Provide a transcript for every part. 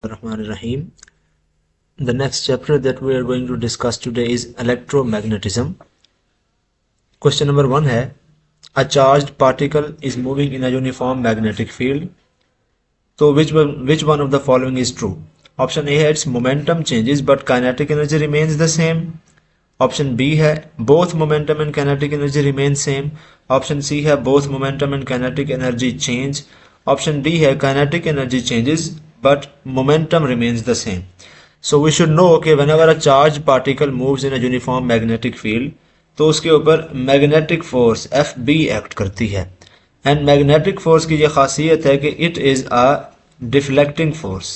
Rahim. The next chapter that we are going to discuss today is electromagnetism. Question number 1 है a charged particle is moving in a uniform magnetic field. So which one of the following is true? Option A है its momentum changes but kinetic energy remains the same. Option B है both momentum and kinetic energy remain same. Option C है both momentum and kinetic energy change. Option D है kinetic energy changes but momentum remains the same. So we should know कि whenever a charged particle moves in a uniform magnetic field तो उसके ऊपर magnetic force FB act करती है and magnetic force की ये खासियत है कि it is a deflecting force,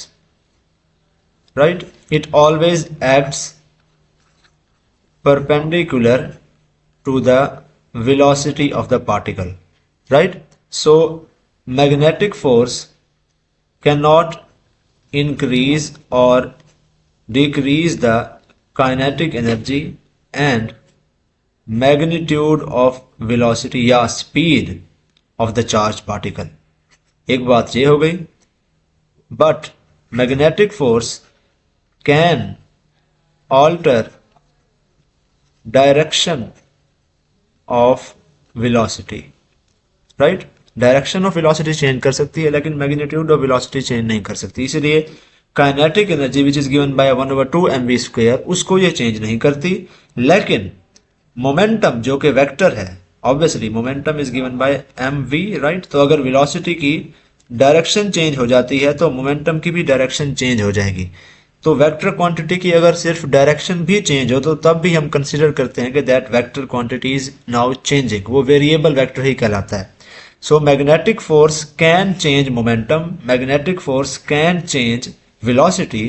right. It always acts perpendicular to the velocity of the particle, right? So magnetic force cannot increase or decrease the kinetic energy and magnitude of velocity या speed of the charged particle. एक बात ये हो गई. But magnetic force can alter direction of velocity, right. Direction of velocity change कर सकती है लेकिन मैग्नीट्यूड ऑफ वेलोसिटी चेंज नहीं कर सकती. इसलिए kinetic energy which is given bye 1/2 mv² उसको ये चेंज नहीं करती. लेकिन मोमेंटम जो कि वेक्टर है, obviously momentum is given bye mv, right. तो अगर वेलोसिटी की डायरेक्शन चेंज हो जाती है तो मोमेंटम की भी डायरेक्शन चेंज हो जाएगी. तो वेक्टर क्वांटिटी की अगर सिर्फ डायरेक्शन भी चेंज हो तो तब भी हम कंसीडर करते हैं कि that vector quantity is now changing, वो वेरिएबल वेक्टर ही कहलाता है. So magnetic force can change momentum, magnetic force can change velocity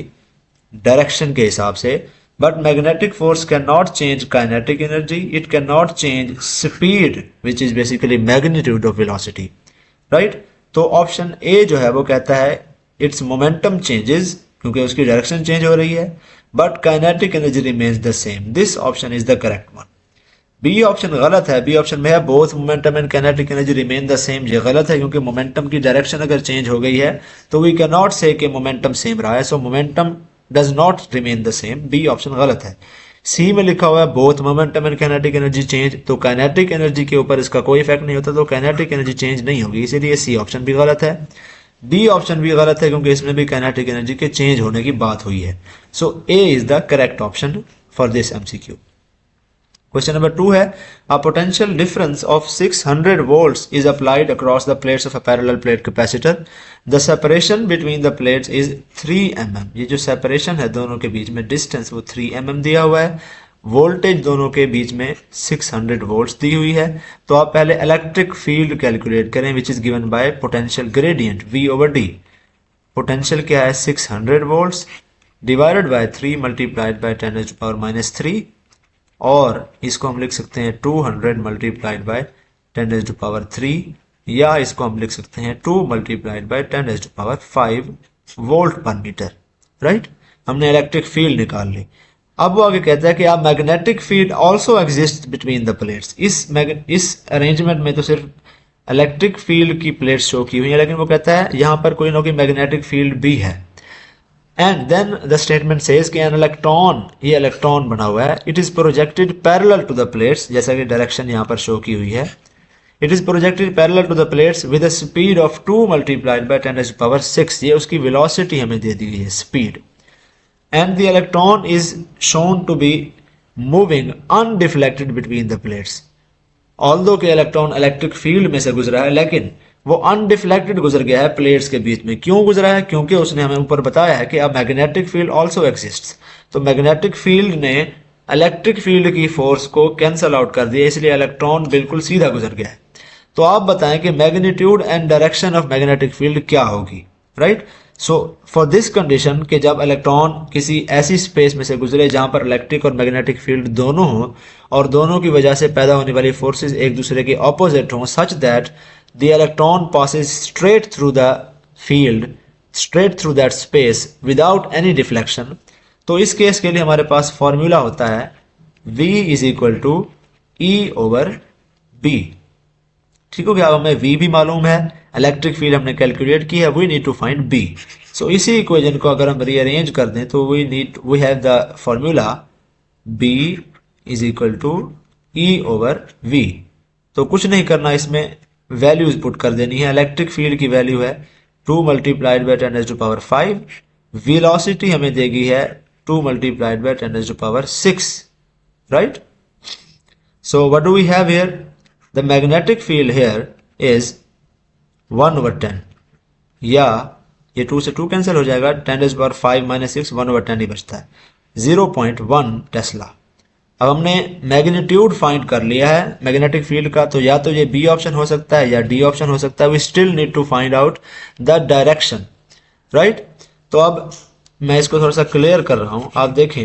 direction के हिसाब से, but magnetic force can not change kinetic energy, it can not change speed which is basically magnitude of velocity, right. तो option A जो है वो कहता है it's momentum changes क्योंकि उसकी डायरेक्शन चेंज हो रही है, but kinetic energy remains the same. This option is the correct one. B option गलत है. बी ऑप्शन में है both momentum and kinetic energy remain the same. ये गलत है क्योंकि मोमेंटम की डायरेक्शन अगर चेंज हो गई है तो वी कैन नॉट से कि मोमेंटम सेम रहा है. So momentum does not remain the same. B option गलत है. सी में लिखा हुआ है both momentum and kinetic energy change, तो काइनेटिक एनर्जी के ऊपर इसका कोई इफेक्ट नहीं होता, तो काइनेटिक एनर्जी चेंज नहीं होगी, इसीलिए सी ऑप्शन भी गलत है. डी ऑप्शन भी गलत है क्योंकि इसमें भी काइनेटिक एनर्जी के चेंज होने की बात हुई है. So A is the correct option for this MCQ. Question number 2 है a potential difference of 600 volts is applied across the plates of a parallel plate capacitor. The separation between the plates is 3 mm. ये जो separation है दोनों के बीच में distance वो 3 mm दिया हुआ है. वोल्टेज दोनों के बीच में 600 वोल्ट्स दी हुई है. तो आप पहले इलेक्ट्रिक फील्ड कैलकुलेट करें विच is given by potential gradient V/D. Potential क्या है 600 volts divided by 3 multiplied by 10⁻³ और इसको हम लिख सकते हैं 200 मल्टीप्लाइड बाय 10⁻³ या इसको हम लिख सकते हैं 2 मल्टीप्लाइड बाय 10⁵ वोल्ट पर मीटर, राइट. हमने इलेक्ट्रिक फील्ड निकाल ली. अब वो आगे कहता है कि आप magnetic field also exist between the plates. इस अरेंजमेंट में तो सिर्फ इलेक्ट्रिक फील्ड की प्लेट्स शो की हुई है, लेकिन वो कहता है यहां पर कोई ना कोई मैग्नेटिक फील्ड भी है. And then the statement says कि एन इलेक्ट्रॉन, ये इलेक्ट्रॉन बना हुआ है, it is projected parallel to the plates, जैसा कि डायरेक्शन यहां पर शो की हुई है. It is projected parallel to the plates with a speed of 2 multiplied by 10⁻⁶. ये उसकी वेलोसिटी हमें दे दी गई है, speed. And the electron is shown to be moving undeflected between the plates. Although कि इलेक्ट्रॉन इलेक्ट्रिक फील्ड में से गुजरा है लेकिन वो अनडिफ्लेक्टेड गुजर गया है प्लेट्स के बीच में. क्यों गुजरा है? क्योंकि उसने हमें ऊपर बताया है कि अब मैग्नेटिक फील्ड ऑल्सो एग्जिस्ट. तो मैग्नेटिक फील्ड ने इलेक्ट्रिक फील्ड की फोर्स को कैंसल आउट कर दिया, इसलिए इलेक्ट्रॉन बिल्कुल सीधा गुजर गया है. तो आप बताएं कि magnitude and direction of magnetic field क्या होगी, right. So for this condition कि जब इलेक्ट्रॉन किसी ऐसी स्पेस में से गुजरे जहां पर इलेक्ट्रिक और मैग्नेटिक फील्ड दोनों हो और दोनों की वजह से पैदा होने वाली फोर्सेस एक दूसरे के ऑपोजिट हों, such that the electron passes straight through the field, straight through that space without any deflection. तो इस केस के लिए हमारे पास फॉर्मूला होता है V is equal to E/B. ठीक हो गया. हमें V भी मालूम है, इलेक्ट्रिक फील्ड हमने कैलकुलेट की है, we need to find B. So इसी इक्वेशन को अगर हम रीअरेंज कर दें तो we have the formula B is equal to E over V. तो कुछ नहीं करना, इसमें वैल्यूज पुट कर देनी है। इलेक्ट्रिक फील्ड की वैल्यू है 2 मल्टीप्लाइड बाई 10⁻⁵। वेलोसिटी हमें देगी है 2 multiplied by 10⁻⁶, right. So what do we have here, the magnetic field here is 1/10, या ये 2 से 2 कैंसिल हो जाएगा, 10⁵ - 6 1/10 ही बचता है, 0.1 टेस्ला। अब हमने मैग्नीट्यूड फाइंड कर लिया है मैग्नेटिक फील्ड का, तो या तो ये बी ऑप्शन हो सकता है या डी ऑप्शन हो सकता है। We still need to find out the direction, right. तो अब मैं इसको थोड़ा सा क्लियर कर रहा हूं, आप देखें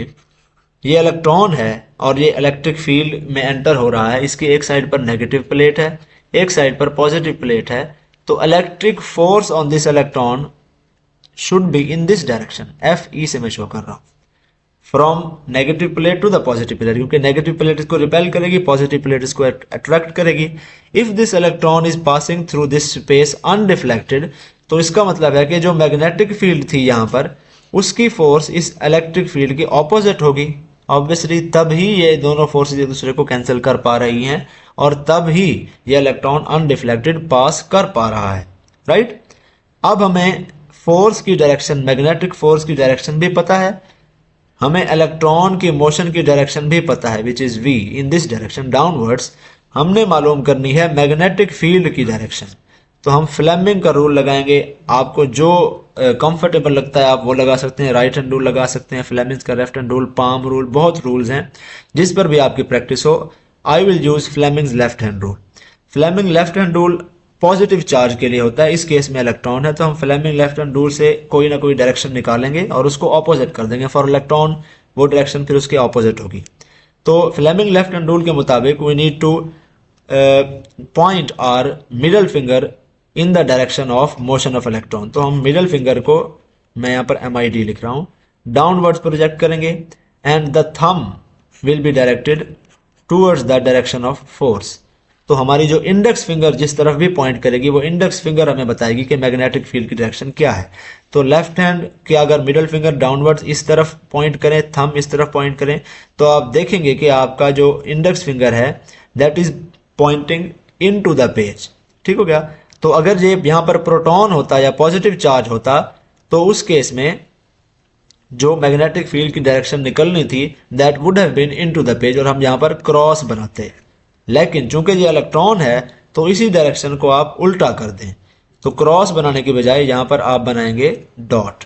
ये इलेक्ट्रॉन है और ये इलेक्ट्रिक फील्ड में एंटर हो रहा है। इसकी एक साइड पर नेगेटिव प्लेट है, एक साइड पर पॉजिटिव प्लेट है, तो electric force on this electron should be in this direction. FE से मैं शो कर रहा हूं, from negative plate to the positive plate, क्योंकि नेगेटिव प्लेट इसको रिपेल करेगी, पॉजिटिव प्लेट इसको अट्रैक्ट करेगी। If this electron is passing through this space undeflected, तो इसका मतलब है कि जो मैग्नेटिक फील्ड थी यहां पर, उसकी फोर्स इस इलेक्ट्रिक फील्ड की ऑपोजिट होगी ऑब्वियसली। तब ही ये दोनों फोर्सेस एक दूसरे को कैंसिल कर पा रही हैं और तब ही ये इलेक्ट्रॉन अनडिफ्लेक्टेड पास कर पा रहा है, राइट। अब हमें फोर्स की डायरेक्शन, मैग्नेटिक फोर्स की डायरेक्शन भी पता है, हमें इलेक्ट्रॉन की मोशन की डायरेक्शन भी पता है, which is V in this direction downwards. हमने मालूम करनी है मैग्नेटिक फील्ड की डायरेक्शन। तो हम फ्लेमिंग का रूल लगाएंगे, आपको जो कंफर्टेबल लगता है आप वो लगा सकते हैं। राइट हैंड रूल लगा सकते हैं, फ्लेमिंग का left hand rule, palm rule, बहुत रूल्स हैं जिस पर भी आपकी प्रैक्टिस हो। I will use Fleming's left hand rule. Fleming left hand rule positive charge के लिए होता है, इस केस में इलेक्ट्रॉन है, तो हम फ्लेमिंग लेफ्ट हैंड रूल से कोई ना कोई डायरेक्शन निकालेंगे और उसको ऑपोजिट कर देंगे फॉर इलेक्ट्रॉन, वो डायरेक्शन फिर उसके ऑपोजिट होगी। तो फ्लेमिंग लेफ्ट हैंड रूल के मुताबिक we need to point our middle finger in the direction of motion of electron. तो हम मिडल फिंगर को, मैं यहाँ पर MID लिख रहा हूँ, डाउनवर्ड्स प्रोजेक्ट करेंगे and the thumb will be directed towards the direction of force. तो हमारी जो इंडेक्स फिंगर जिस तरफ भी पॉइंट करेगी वो इंडेक्स फिंगर हमें बताएगी कि मैग्नेटिक फील्ड की डायरेक्शन क्या है। तो लेफ्ट हैंड के अगर मिडल फिंगर डाउनवर्ड्स इस तरफ पॉइंट करें, थंब इस तरफ पॉइंट करें, तो आप देखेंगे कि आपका जो इंडेक्स फिंगर है that is pointing into the page, ठीक हो गया। तो अगर ये यहाँ पर प्रोटॉन होता या पॉजिटिव चार्ज होता तो उस केस में जो मैग्नेटिक फील्ड की डायरेक्शन निकलनी थी that would have been into the page और हम यहाँ पर क्रॉस बनाते। लेकिन चूंकि ये इलेक्ट्रॉन है तो इसी डायरेक्शन को आप उल्टा कर दें, तो क्रॉस बनाने की बजाय यहाँ पर आप बनाएंगे dot.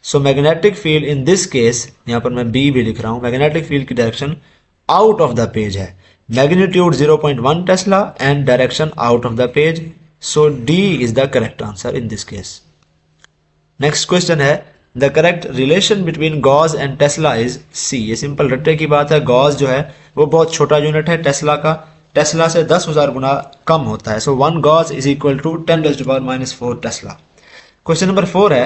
So magnetic field in this case, यहाँ पर मैं B भी लिख रहा हूँ, मैग्नेटिक फील्ड की direction out of the page है, magnitude 0.1 tesla and direction out of the page. So D is the correct answer in this case. Next question है the correct relation between gauss and tesla is C। ये simple रट्टे की बात है, Gauss जो है वो बहुत छोटा यूनिट है टेस्ला का, टेस्ला से 10,000 गुना कम होता है। So 1 gauss is equal to 10⁻⁻⁴ tesla. Question number 4 है,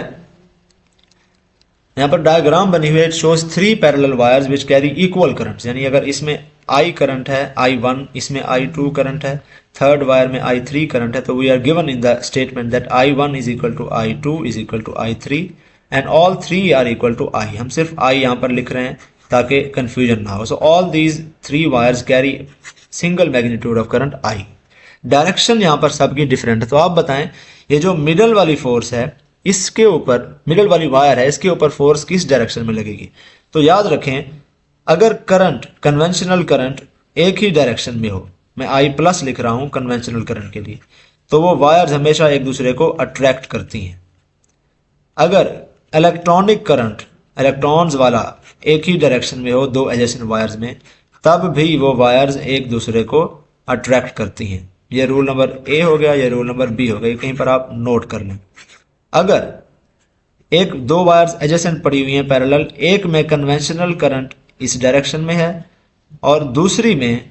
यहाँ पर डायग्राम बनी हुई है, it shows 3 parallel wires which carry equal currents. यानी अगर इसमें I करंट है I1, इसमें I2 करंट है, थर्ड वायर में I3 करंट है, तो we are given in the statement that I1 is equal to I2 is equal to I3 and all 3 are equal to I। हम सिर्फ I यहाँ पर लिख रहे हैं ताकि कंफ्यूजन ना हो। So all these 3 wires carry single magnitude of current I। Direction यहाँ पर सबकी डिफरेंट है, तो आप बताएं ये जो मिडल वाली फोर्स है इसके ऊपर, मिडल वाली वायर है इसके ऊपर फोर्स किस डायरेक्शन में लगेगी। तो याद रखें अगर करंट, कन्वेंशनल करंट एक ही डायरेक्शन में हो, मैं I+ लिख रहा हूं कन्वेंशनल करंट के लिए, तो वो वायर्स हमेशा एक दूसरे को अट्रैक्ट करती हैं। अगर इलेक्ट्रॉनिक करंट, इलेक्ट्रॉन्स वाला एक ही डायरेक्शन में हो दो एडजेसेंट वायर्स में, तब भी वो वायर्स एक दूसरे को अट्रैक्ट करती हैं। ये रूल नंबर A हो गया, ये रूल नंबर B हो गया, कहीं पर आप नोट कर लें। अगर एक दो वायर्स एडजेसेंट पड़ी हुई हैं पैरेलल, एक में कन्वेंशनल करंट इस डायरेक्शन में है और दूसरी में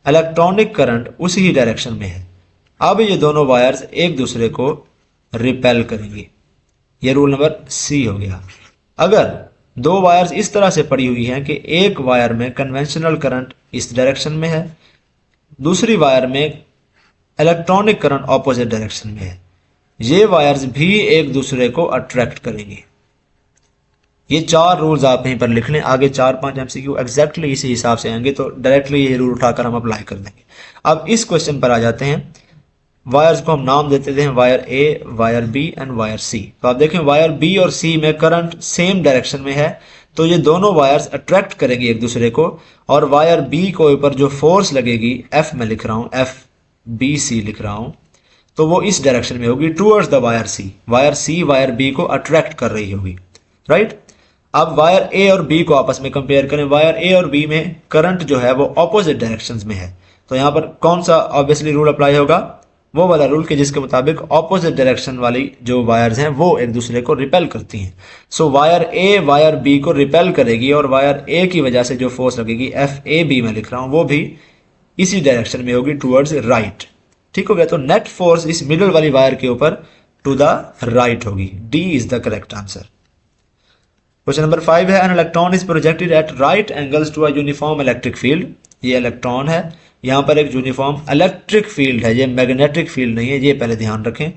इलेक्ट्रॉनिक करंट उसी ही डायरेक्शन में है, अब ये दोनों वायर्स एक दूसरे को रिपेल करेंगी। ये रूल नंबर C हो गया। अगर दो वायर्स इस तरह से पड़ी हुई हैं कि एक वायर में कन्वेंशनल करंट इस डायरेक्शन में है, दूसरी वायर में इलेक्ट्रॉनिक करंट ऑपोजिट डायरेक्शन में है, ये वायर्स भी एक दूसरे को अट्रैक्ट करेंगी। ये 4 रूल्स आप यहीं पर लिख लें, आगे 4-5 एमसीक्यू एग्जैक्टली इसी हिसाब से आएंगे, तो डायरेक्टली ये रूल उठाकर हम अप्लाई कर देंगे। अब इस क्वेश्चन पर आ जाते हैं। वायर्स को हम नाम देते हैं wire A, wire B and wire C. तो आप देखें वायर बी और सी में करंट सेम डायरेक्शन में है, तो ये दोनों वायर्स अट्रैक्ट करेंगे एक दूसरे को, और वायर बी को ऊपर जो फोर्स लगेगी, एफ में लिख रहा हूं, एफ बी सी लिख रहा हूं, तो वो इस डायरेक्शन में होगी towards the wire C. Wire C wire B को अट्रैक्ट कर रही होगी, राइट। अब वायर ए और बी को आपस में कंपेयर करें। वायर ए और बी में करंट जो है वो ऑपोजिट डायरेक्शंस में है, तो यहां पर कौन सा ऑब्वियसली रूल अप्लाई होगा, वो वाला रूल के जिसके मुताबिक ऑपोजिट डायरेक्शन वाली जो वायर्स हैं वो एक दूसरे को रिपेल करती हैं। सो वायर ए वायर बी को रिपेल करेगी, और वायर ए की वजह से जो फोर्स लगेगी, एफ ए बी में लिख रहा हूं, वो भी इसी डायरेक्शन में होगी, टूवर्ड्स राइट। ठीक हो गया। तो नेट फोर्स इस मिडल वाली वायर के ऊपर टू द राइट होगी। D is the correct answer. Question number 5 है, an electron is projected at right angles to a uniform electric field. ये इलेक्ट्रॉन है, यहां पर एक यूनिफॉर्म इलेक्ट्रिक फील्ड है, ये मैग्नेटिक फील्ड नहीं है, ये पहले ध्यान रखें।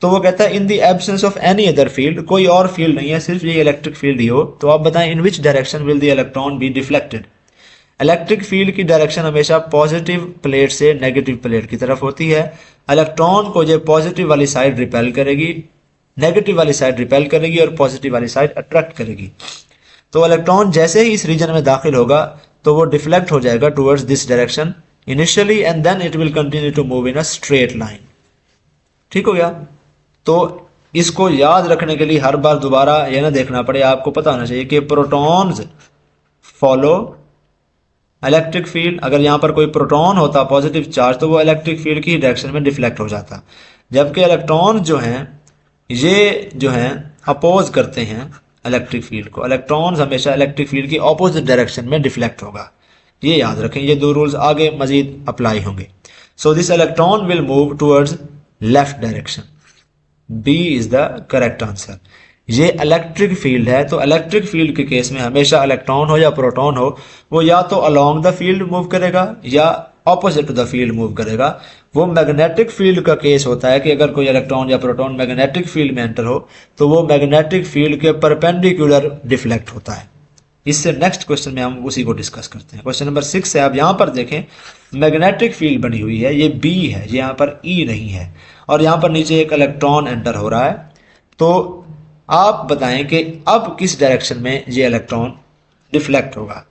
तो वो कहता है in the absence of any other field, कोई और फील्ड नहीं है, सिर्फ ये इलेक्ट्रिक फील्ड ही हो, तो आप बताएं in which direction will the electron be deflected. Electric field की डायरेक्शन हमेशा पॉजिटिव प्लेट से नेगेटिव प्लेट की तरफ होती है। इलेक्ट्रॉन को ये पॉजिटिव वाली साइड रिपेल करेगी, नेगेटिव वाली साइड रिपेल करेगी, और पॉजिटिव वाली साइड अट्रैक्ट करेगी। तो इलेक्ट्रॉन जैसे ही इस रीजन में दाखिल होगा तो वो डिफ्लेक्ट हो जाएगा towards this direction initially, and then it will continue to move in a straight line. ठीक हो गया। तो इसको याद रखने के लिए हर बार दोबारा यह ना देखना पड़े, आपको पता होना चाहिए कि प्रोटॉन्स फॉलो इलेक्ट्रिक फील्ड। अगर यहां पर कोई प्रोटॉन होता पॉजिटिव चार्ज, तो वो इलेक्ट्रिक फील्ड की डायरेक्शन में डिफ्लेक्ट हो जाता, जबकि इलेक्ट्रॉन जो हैं ये जो हैं अपोज करते हैं इलेक्ट्रिक फील्ड को। इलेक्ट्रॉन्स हमेशा इलेक्ट्रिक फील्ड की ऑपोजिट डायरेक्शन में डिफ्लेक्ट होगा, ये याद रखें। ये 2 रूल्स आगे मजीद अप्लाई होंगे। So this electron will move towards left direction. B is the correct answer. ये इलेक्ट्रिक फील्ड है, तो इलेक्ट्रिक फील्ड के केस में हमेशा इलेक्ट्रॉन हो या प्रोटॉन हो, वो या तो अलोंग द फील्ड मूव करेगा या opposite to the field move करेगा। वो मैग्नेटिक फील्ड का केस होता है कि अगर कोई इलेक्ट्रॉन या प्रोटॉन मैग्नेटिक फील्ड में एंटर हो तो वो मैग्नेटिक फील्ड के परपेंडिकुलर डिफ्लेक्ट होता है। इससे नेक्स्ट क्वेश्चन में हम उसी को डिस्कस करते हैं। क्वेश्चन नंबर 6 है, आप यहां पर देखें मैग्नेटिक फील्ड बनी हुई है, ये बी है, ये यहां पर ई नहीं है, और यहां पर नीचे एक इलेक्ट्रॉन एंटर हो रहा है। तो आप बताएं कि अब किस डायरेक्शन में ये इलेक्ट्रॉन डिफ्लेक्ट होगा।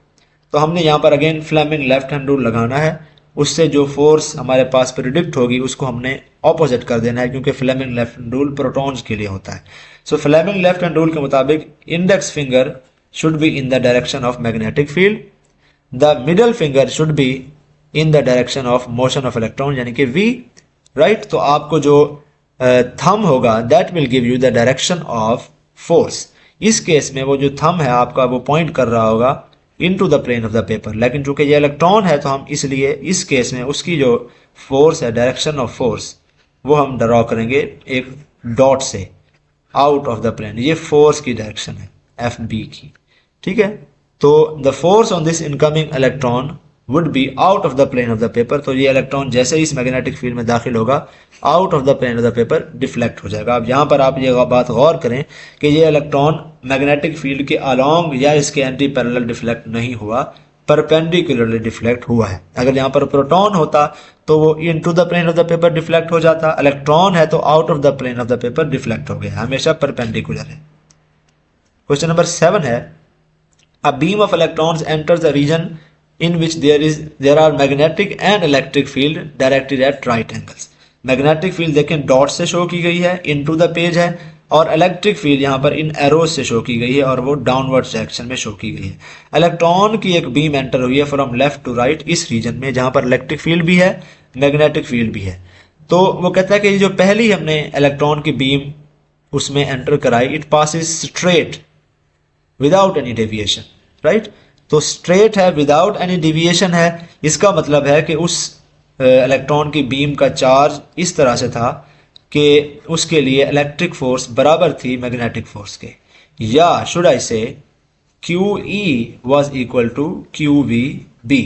तो हमने यहां पर again Fleming left hand rule लगाना है, उससे जो फोर्स हमारे पास प्रिडिक्ट होगी उसको हमने ऑपोजिट कर देना है, क्योंकि Fleming left hand rule protons के लिए होता है। So Fleming left hand rule के मुताबिक index finger should be in the direction of magnetic field, the middle finger should be in the direction of motion of electron, यानी कि V, right। तो आपको जो थंब होगा that will give you the direction of force। इस case में वो जो थंब है आपका वो पॉइंट कर रहा होगा into the plane of the paper, लेकिन चूंकि ये इलेक्ट्रॉन है तो हम इसलिए इस केस में उसकी जो फोर्स है, डायरेक्शन ऑफ फोर्स, वो हम ड्रॉ करेंगे एक डॉट से आउट ऑफ द प्लेन। ये फोर्स की डायरेक्शन है एफ बी की, ठीक है। तो the force on this incoming electron would be out of the plane of the paper. तो ये इलेक्ट्रॉन जैसे ही इस मैग्नेटिक फील्ड में दाखिल होगा out of the plane of the paper deflect हो जाएगा। अब यहां पर आप ये बात गौर करें कि ये इलेक्ट्रॉन मैग्नेटिक फील्ड के अलोंग या इसके एंटी पैरेलल डिफ्लेक्ट नहीं हुआ, परपेंडिकुलरली डिफ्लेक्ट हुआ है। अगर यहां पर प्रोटॉन होता तो वो into the plane of the paper deflect हो जाता, इलेक्ट्रॉन है तो out of the plane of the paper deflect हो गया, हमेशा परपेंडिकुलर है। क्वेश्चन नंबर 7 है, a beam of electrons enters a region in which there are magnetic and electric field directed at right angles। Magnetic field देखें dot से show की गई है, इनटू द पेज है, और इलेक्ट्रिक फील्ड यहां पर इन एरोज से शो की गई है और वो डाउनवर्ड डायरेक्शन में शो की गई है। इलेक्ट्रॉन की एक बीम एंटर हुई है फ्रॉम लेफ्ट टू राइट इस रीजन में जहां पर इलेक्ट्रिक फील्ड भी है, मैग्नेटिक फील्ड भी है। तो वो कहता है कि जो पहली हमने इलेक्ट्रॉन की बीम उसमें एंटर कराई, it passes straight without any deviation, right. तो स्ट्रेट है, विदाउट एनी डेविएशन है, इसका मतलब है कि उस इलेक्ट्रॉन की बीम का चार्ज इस तरह से था कि उसके लिए इलेक्ट्रिक फोर्स बराबर थी मैग्नेटिक फोर्स के, या should I say QE was equal to QVB।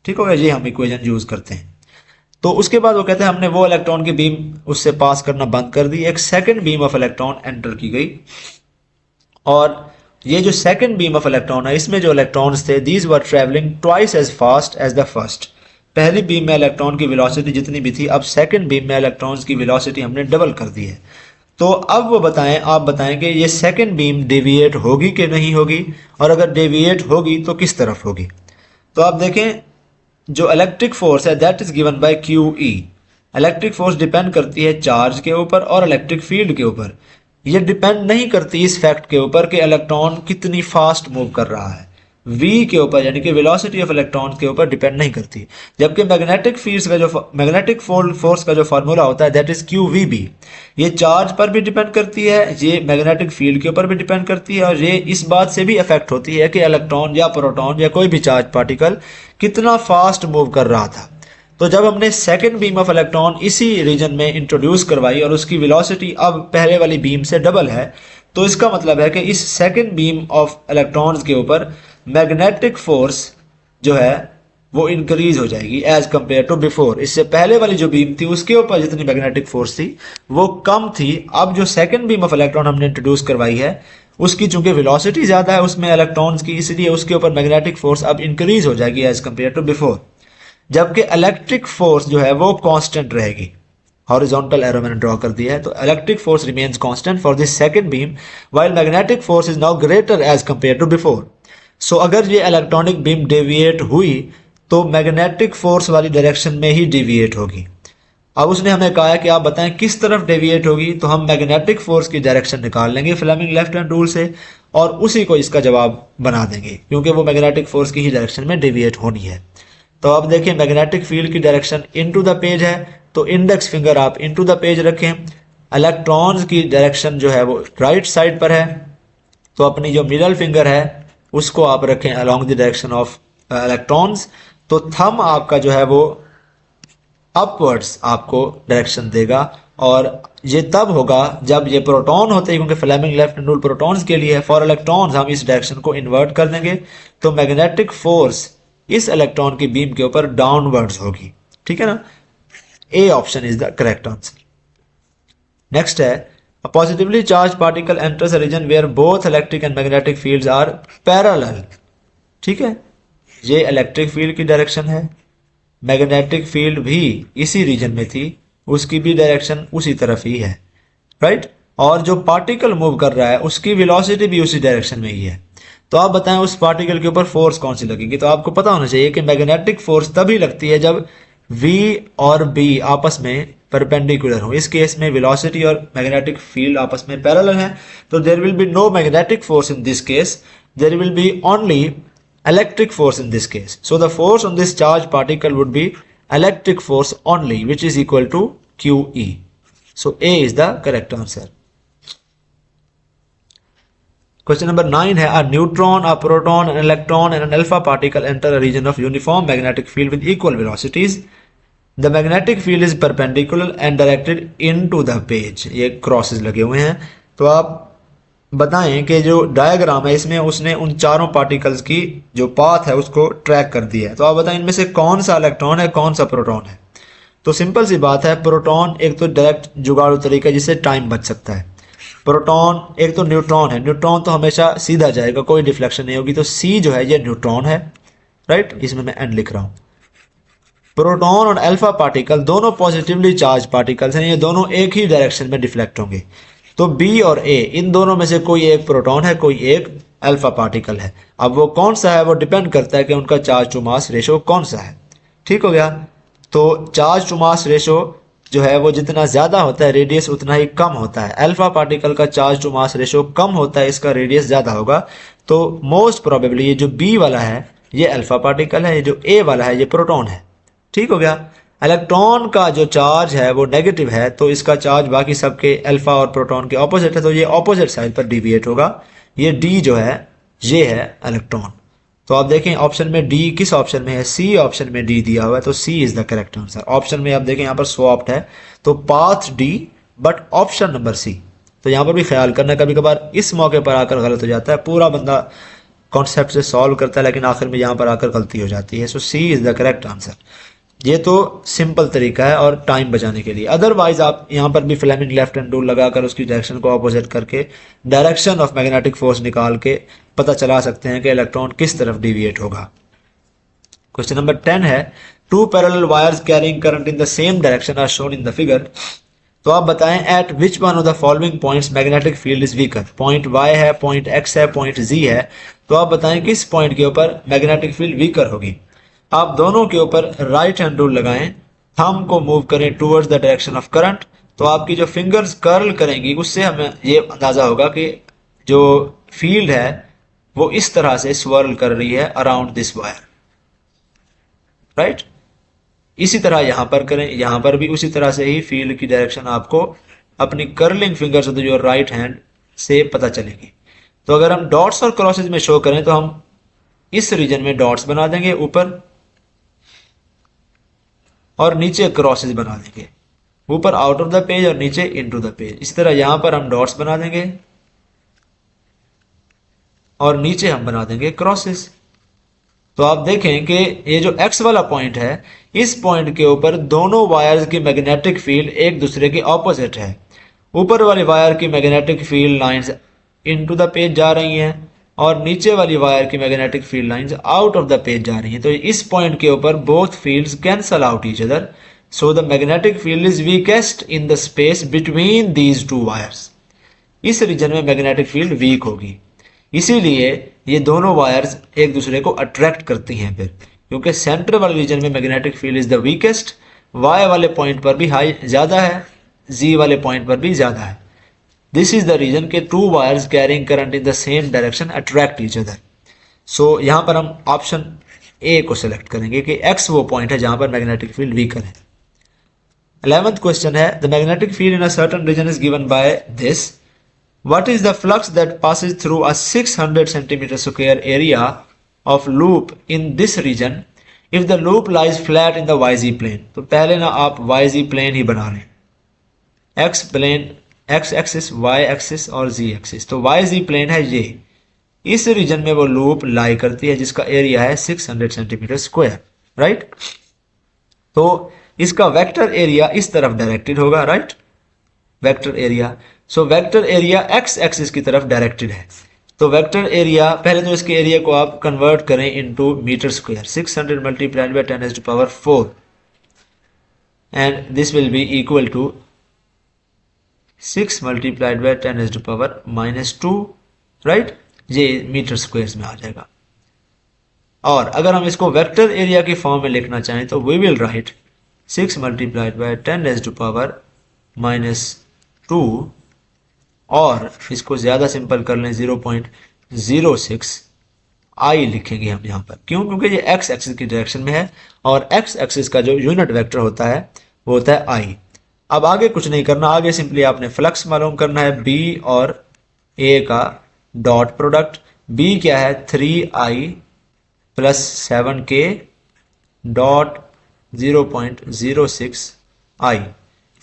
ठीक हो गया, ये हम इक्वेशन यूज करते हैं। तो उसके बाद वो कहते हैं हमने वो इलेक्ट्रॉन की बीम उससे पास करना बंद कर दी, एक second beam of electron enter की गई, और ये जो सेकंड बीम ऑफ इलेक्ट्रॉन है इसमें जो इलेक्ट्रॉन्स थे these were travelling twice as fast as the first. पहली बीम में इलेक्ट्रॉन की वेलोसिटी जितनी भी थी, अब सेकंड बीम में इलेक्ट्रॉन्स की वेलोसिटी हमने डबल कर दी है। तो अब वो बताएं, आप बताएं कि ये सेकंड बीम डेविएट होगी कि नहीं होगी, और अगर डेविएट होगी तो किस तरफ होगी। तो आप देखें जो इलेक्ट्रिक फोर्स है that is given by Q E. Electric force depend करती है चार्ज के ऊपर और इलेक्ट्रिक फील्ड के ऊपर। ये डिपेंड नहीं करती इस फैक्ट के ऊपर कि इलेक्ट्रॉन कितनी फास्ट मूव कर रहा है, v के ऊपर यानी कि वेलोसिटी ऑफ इलेक्ट्रॉन के ऊपर डिपेंड नहीं करती। जबकि मैग्नेटिक फील्ड्स का जो मैग्नेटिक फोर्स का जो फार्मूला होता है that is Q we B, ये चार्ज पर भी डिपेंड करती है, ये मैग्नेटिक फील्ड के ऊपर भी डिपेंड करती है, और ये इस बात से भी अफेक्ट होती है कि इलेक्ट्रॉन या प्रोटॉन या कोई भी चार्ज पार्टिकल कितना फास्ट मूव कर रहा था। तो जब हमने सेकेंड बीम ऑफ इलेक्ट्रॉन इसी रीजन में इंट्रोड्यूस करवाई और उसकी वेलोसिटी अब पहले वाली बीम से डबल है, तो इसका मतलब है कि इस सेकेंड बीम ऑफ इलेक्ट्रॉन्स के ऊपर मैग्नेटिक फोर्स जो है वो इंक्रीज हो जाएगी एज कंपेयर टू बिफोर। इससे पहले वाली जो बीम थी उसके ऊपर जितनी मैग्नेटिक फोर्स थी वो कम थी, अब जो सेकेंड बीम ऑफ इलेक्ट्रॉन हमने इंट्रोड्यूस करवाई है उसकी चूंकि वेलोसिटी ज्यादा है उसमें इलेक्ट्रॉन्स की, इसलिए उसके ऊपर मैग्नेटिक फोर्स अब इंक्रीज हो जाएगी एज कंपेयर टू बिफोर। जबकि इलेक्ट्रिक फोर्स जो है वो कांस्टेंट रहेगी। हॉरिजॉन्टल एरो मैंने ड्रॉ कर दिया है, तो electric force remains constant for this second beam while magnetic force is now greater as compare to before. So अगर ये इलेक्ट्रॉनिक बीम डेविएट हुई तो मैग्नेटिक फोर्स वाली डायरेक्शन में ही डेविएट होगी। अब उसने हमें कहा है कि आप बताएं किस तरफ डेविएट होगी, तो हम मैग्नेटिक फोर्स की डायरेक्शन निकाल लेंगे फ्लेमिंग लेफ्ट हैंड रूल से और उसी को इसका जवाब बना देंगे, क्योंकि वो मैग्नेटिक फोर्स की ही डायरेक्शन में डेविएट होनी है। तो अब देखिए मैग्नेटिक फील्ड की डायरेक्शन इनटू द पेज है, तो इंडेक्स फिंगर आप इनटू द पेज रखें। इलेक्ट्रॉन्स की डायरेक्शन जो है वो राइट साइड पर है, तो अपनी जो मिडल फिंगर है उसको आप रखें along the direction of electrons. तो थंब आपका जो है वो अपवर्ड्स आपको डायरेक्शन देगा, और ये तब होगा जब ये प्रोटॉन होते हैं, क्योंकि Fleming left hand rule protons के लिए है। फॉर इलेक्ट्रॉन्स हम इस डायरेक्शन को इन्वर्ट कर देंगे, तो मैग्नेटिक फोर्स इस इलेक्ट्रॉन की बीम के ऊपर डाउनवर्ड्स होगी। ठीक है ना, A option is the correct answer. Next है a positively charged particle enters a region where both electric and magnetic fields are parallel. ठीक है, ये इलेक्ट्रिक फील्ड की डायरेक्शन है, मैग्नेटिक फील्ड भी इसी रीजन में थी, उसकी भी डायरेक्शन उसी तरफ ही है, राइट। और जो पार्टिकल मूव कर रहा है उसकी वेलोसिटी भी उसी डायरेक्शन में ही है। तो आप बताएं उस पार्टिकल के ऊपर फोर्स कौन सी लगेगी। तो आपको पता होना चाहिए कि मैग्नेटिक फोर्स तभी लगती है जब V और B आपस में परपेंडिकुलर हो। इस केस में वेलोसिटी और मैग्नेटिक फील्ड आपस में पैरेलल है, तो there will be no magnetic force in this case, there will be only electric force in this case. So the force on this charged particle would be electric force only, which is equal to QE. So A is the correct answer. Question number 9 है a neutron, a proton, an electron and an alpha particle enter a region of uniform magnetic field with equal velocities. The magnetic field is perpendicular and directed into the page. ये crosses लगे हुए हैं। तो आप बताएं कि जो diagram है इसमें उसने उन चारों पार्टिकल्स की जो पाथ है उसको ट्रैक कर दिया है। तो आप बताएं इनमें से कौन सा इलेक्ट्रॉन है कौन सा प्रोटॉन है। तो सिंपल सी बात है, प्रोटॉन एक तो डायरेक्ट जुगाड़ू तरीका है जिससे टाइम बच सकता है। प्रोटॉन एक तो न्यूट्रॉन है, न्यूट्रॉन तो हमेशा सीधा जाएगा, कोई डिफ्लेक्शन नहीं होगी। तो सी जो है ये न्यूट्रॉन है, राइट, इसमें मैं एंड लिख रहा हूं। प्रोटॉन और अल्फा पार्टिकल दोनों पॉजिटिवली चार्ज पार्टिकल्स हैं, ये दोनों एक ही डायरेक्शन में डिफ्लेक्ट होंगे। तो बी और ए इन दोनों में से कोई एक प्रोटॉन है कोई एक अल्फा पार्टिकल है। अब वो कौन सा है वो डिपेंड करता है कि उनका चार्ज टू मास रेशो कौन सा है। ठीक हो गया। तो चार्ज टू मास रेशो जो है वो जितना ज्यादा होता है रेडियस उतना ही कम होता है। अल्फा पार्टिकल का चार्ज टू मास रेशो कम होता है, इसका रेडियस ज्यादा होगा। तो मोस्ट प्रोबेबली ये जो बी वाला है ये अल्फा पार्टिकल है, ये जो ए वाला है ये प्रोटॉन है। ठीक हो गया। इलेक्ट्रॉन का जो चार्ज है वो नेगेटिव है, तो इसका चार्ज बाकी सबके अल्फा और प्रोटॉन के ऑपोजिट है, तो ये ऑपोजिट साइड पर डिविएट होगा। ये डी जो है ये है इलेक्ट्रॉन। तो आप देखें ऑप्शन में डी किस ऑप्शन में है, सी ऑप्शन में डी दिया हुआ है, तो C is the correct answer. Option में आप देखें यहाँ पर स्वॉप्ड है, तो path D but option number C. तो यहाँ पर भी ख्याल करना, कभी कभार इस मौके पर आकर गलत हो जाता है, पूरा बंदा कॉन्सेप्ट से सॉल्व करता है लेकिन आखिर में यहाँ पर आकर गलती हो जाती है। So C is the correct answer. ये तो सिंपल तरीका है और टाइम बचाने के लिए। अदरवाइज आप यहाँ पर भी फ्लेमिंग लेफ्ट हैंड रूल लगाकर उसकी डायरेक्शन को ऑपोजिट करके डायरेक्शन ऑफ मैग्नेटिक फोर्स निकाल के पता चला सकते हैं कि इलेक्ट्रॉन किस तरफ डिविएट होगा। क्वेश्चन नंबर 10 है, two parallel wires carrying current in the same direction are shown in the figure. तो आप बताएं at which one of the following points magnetic field is weaker. Point Y है, point X है, point Z है। तो आप बताएं किस पॉइंट के ऊपर मैग्नेटिक फील्ड वीकर होगी। आप दोनों के ऊपर राइट हैंड रूल लगाएं, थंब को मूव करें towards the direction of current. तो आपकी जो फिंगर्स कर्ल करेंगी उससे हमें ये अंदाजा होगा कि जो फील्ड है वो इस तरह से स्वर्ल कर रही है अराउंड दिस वायर, राइट। इसी तरह यहां पर करें, यहां पर भी उसी तरह से ही फील्ड की डायरेक्शन आपको अपनी curling fingers of your right hand से पता चलेगी। तो अगर हम डॉट्स और क्रॉसेज में शो करें तो हम इस रीजन में डॉट्स बना देंगे ऊपर, और नीचे क्रॉसेज बना देंगे, ऊपर आउट ऑफ द पेज और नीचे इनटू द पेज। इसी तरह यहां पर हम डॉट्स बना देंगे और नीचे हम बना देंगे क्रॉसेस। तो आप देखें कि ये जो एक्स वाला पॉइंट है, इस पॉइंट के ऊपर दोनों वायर्स की मैग्नेटिक फील्ड एक दूसरे के ऑपोजिट है। ऊपर वाली वायर की magnetic field lines into the page जा रही हैं और नीचे वाली वायर की magnetic field lines out of the page जा रही हैं। तो इस पॉइंट के ऊपर both fields cancel out each other, so the magnetic field is weakest in the space between these two wires. इस रीजन में मैग्नेटिक फील्ड वीक होगी, इसीलिए ये दोनों वायर्स एक दूसरे को अट्रैक्ट करती हैं फिर, क्योंकि सेंटर वाले रीजन में magnetic field is the weakest, Y वाले पॉइंट पर भी हाई ज्यादा है, जी वाले पॉइंट पर भी ज्यादा है। दिस इज द रीजन के two wires carrying current in the same direction attract each other. So यहां पर हम ऑप्शन ए को सिलेक्ट करेंगे कि एक्स वो पॉइंट है जहां पर मैग्नेटिक फील्ड वीकर है। 11th क्वेश्चन है, the magnetic field in a certain region is given by this. What is the flux that passes through a 600 centimeter square area of loop in this region if the loop lies flat in the YZ plane? तो पहले ना आप YZ plane ही बना रहे हैं, X plane, X axis, Y axis और Z axis। तो YZ plane है ये, इस रीजन में वो लूप लाई करती है जिसका एरिया है 600 सेंटीमीटर स्क्वायर, राइट। तो इसका वेक्टर एरिया इस तरफ डायरेक्टेड होगा, right, vector area. So vector area x axis की तरफ डायरेक्टेड है। तो वेक्टर एरिया, पहले तो इसके एरिया को आप कन्वर्ट करें into metre square, 600 multiplied by 10 to power 4 and this will be equal to 6 multiplied by 10 to power -2, right. ये मीटर स्क्वायर में आ जाएगा। और अगर हम इसको वेक्टर एरिया की फॉर्म में लिखना चाहें तो we will write 6 multiplied by 10 to power -2, और इसको ज्यादा सिंपल कर लें 0.06 आई लिखेंगे हम यहाँ पर। क्यों? क्योंकि ये एक्स एक्सिस की डायरेक्शन में है और एक्स एक्सिस का जो यूनिट वेक्टर होता है वो होता है आई। अब आगे कुछ नहीं करना, आगे सिंपली आपने फ्लक्स मालूम करना है बी और ए का डॉट प्रोडक्ट। बी क्या है 3i + 7k डॉट 0.06 आई।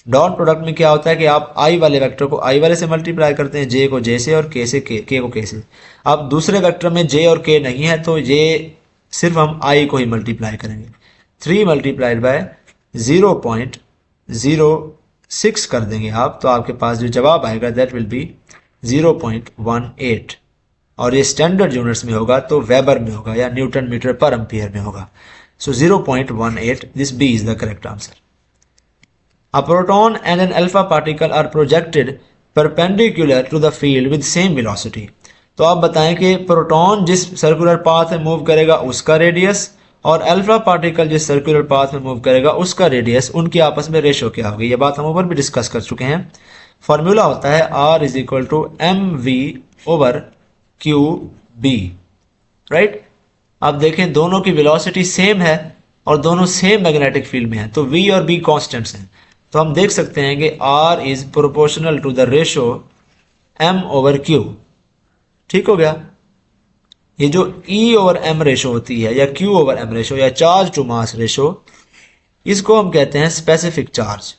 डॉट प्रोडक्ट में क्या होता है कि आप आई वाले वेक्टर को आई वाले से मल्टीप्लाई करते हैं, जे को जे से और के से के को के से। अब दूसरे वेक्टर में जे और के नहीं है तो ये सिर्फ हम आई को ही मल्टीप्लाई करेंगे। 3 मल्टीप्लाइड बाय 0.06 कर देंगे आप, तो आपके पास जो जवाब आएगा दैट विल बी 0.18, और ये स्टैंडर्ड यूनिट्स में होगा तो वेबर में होगा या न्यूटन मीटर पर एम्पियर में होगा। So 0.18, this B is the correct answer. A proton and an alpha particle are projected perpendicular to the field with same velocity। तो आप बताएं कि प्रोटॉन जिस सर्कुलर पाथ में मूव करेगा उसका रेडियस और अल्फा पार्टिकल जिस सर्कुलर पाथ में मूव करेगा उसका रेडियस, उनकी आपस में रेशो क्या होगी। ये बात हम ऊपर भी डिस्कस कर चुके हैं। फॉर्मूला होता है R = mv/qb, राइट। अब देखें दोनों की वेलोसिटी सेम है और दोनों सेम मैग्नेटिक फील्ड में है, तो v और b कांस्टेंट्स हैं। तो हम देख सकते हैं कि R is proportional to the ratio m/q। ठीक हो गया। ये जो E/m रेशो होती है या Q/m रेशो या चार्ज टू मास रेशो, इसको हम कहते हैं स्पेसिफिक चार्ज।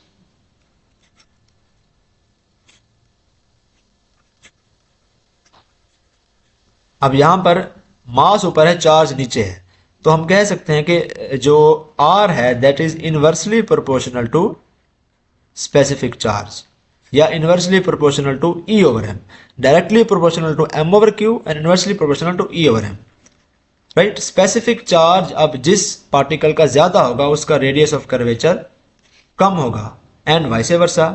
अब यहां पर मास ऊपर है, चार्ज नीचे है, तो हम कह सकते हैं कि जो R है that is inversely proportional to specific charge या inversely proportional to E over M, directly proportional to M over Q and inversely proportional to E over M, right. Specific charge अब जिस पार्टिकल का ज्यादा होगा उसका radius of curvature कम होगा and vice versa.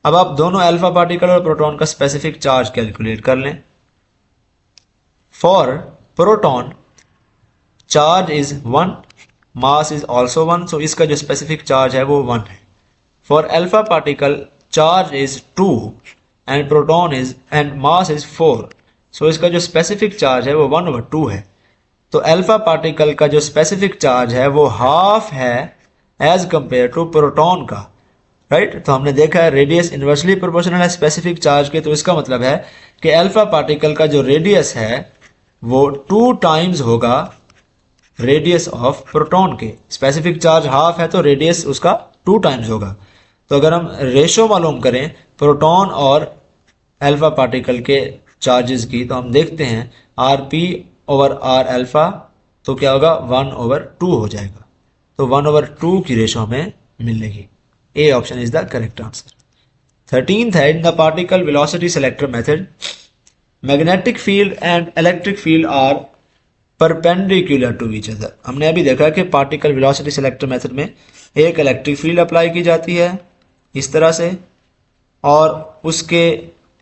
अब आप दोनों अल्फा पार्टिकल और प्रोटॉन का स्पेसिफिक चार्ज कैलकुलेट कर लें। For proton charge is 1, mass is also 1, सो इसका जो स्पेसिफिक चार्ज है वो 1 है। For alpha particle charge is 2 and proton is and mass is 4, सो इसका जो स्पेसिफिक चार्ज है वो 1/2 है। तो अल्फा पार्टिकल का जो स्पेसिफिक चार्ज है वो हाफ है एज कंपेयर टू प्रोटॉन का, राइट। तो हमने देखा है रेडियस इनवर्सली प्रोपोर्शनल है स्पेसिफिक चार्ज के, तो इसका मतलब है कि अल्फा पार्टिकल का जो रेडियस है वो 2 टाइम्स होगा रेडियस ऑफ प्रोटॉन के। स्पेसिफिक चार्ज हाफ है तो रेडियस उसका 2 टाइम्स होगा। तो अगर हम रेशो मालूम करें प्रोटॉन और अल्फा पार्टिकल के चार्जेस की, तो हम देखते हैं Rp ओवर R अल्फा तो क्या होगा 1/2 हो जाएगा। तो 1/2 की रेशो हमें मिलेगी। A option is the correct answer. 13th है in the particle velocity selector method magnetic field and electric field are perpendicular to each other. हमने अभी देखा कि पार्टिकल वेलोसिटी सेलेक्टर मेथड में एक इलेक्ट्रिक फील्ड अप्लाई की जाती है इस तरह से, और उसके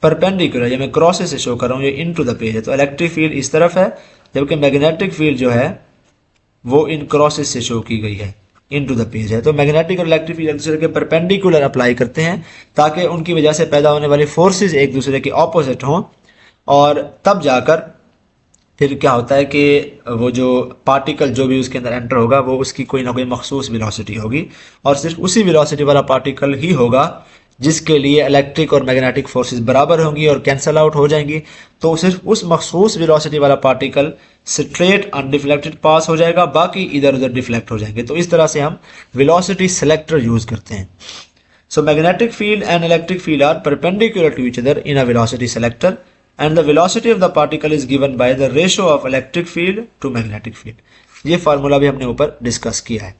परपेंडिकुलर, ये मैं क्रॉस से शो कर रहा हूँ, ये इनटू द पेज है, तो इलेक्ट्रिक फील्ड इस तरफ है, जबकि मैग्नेटिक फील्ड जो है वो इन क्रॉसेस से शो की गई है, इनटू द पेज है। तो मैग्नेटिक और इलेक्ट्रिक फील्ड एक दूसरे के परपेंडिकुलर अप्लाई करते हैं ताकि उनकी वजह से पैदा होने वाली फोर्सेस एक दूसरे के ऑपोजिट हों, और तब जाकर फिर क्या होता है कि वो जो पार्टिकल जो भी उसके अंदर एंटर होगा वो उसकी कोई ना कोई मखसूस वेलोसिटी होगी, और सिर्फ उसी वेलोसिटी वाला पार्टिकल ही होगा जिसके लिए इलेक्ट्रिक और मैग्नेटिक फोर्सेस बराबर होंगी और कैंसल आउट हो जाएंगी। तो सिर्फ उस मखसूस वेलोसिटी वाला पार्टिकल स्ट्रेट अनडिफ्लेक्टेड पास हो जाएगा, बाकी इधर उधर डिफ्लेक्ट हो जाएंगे। तो इस तरह से हम वेलोसिटी सेलेक्टर यूज करते हैं। So magnetic field and electric field are perpendicular to each other in a velocity selector, and the velocity of the particle is given by the ratio of electric field to magnetic field. ये formula भी हमने ऊपर discuss किया है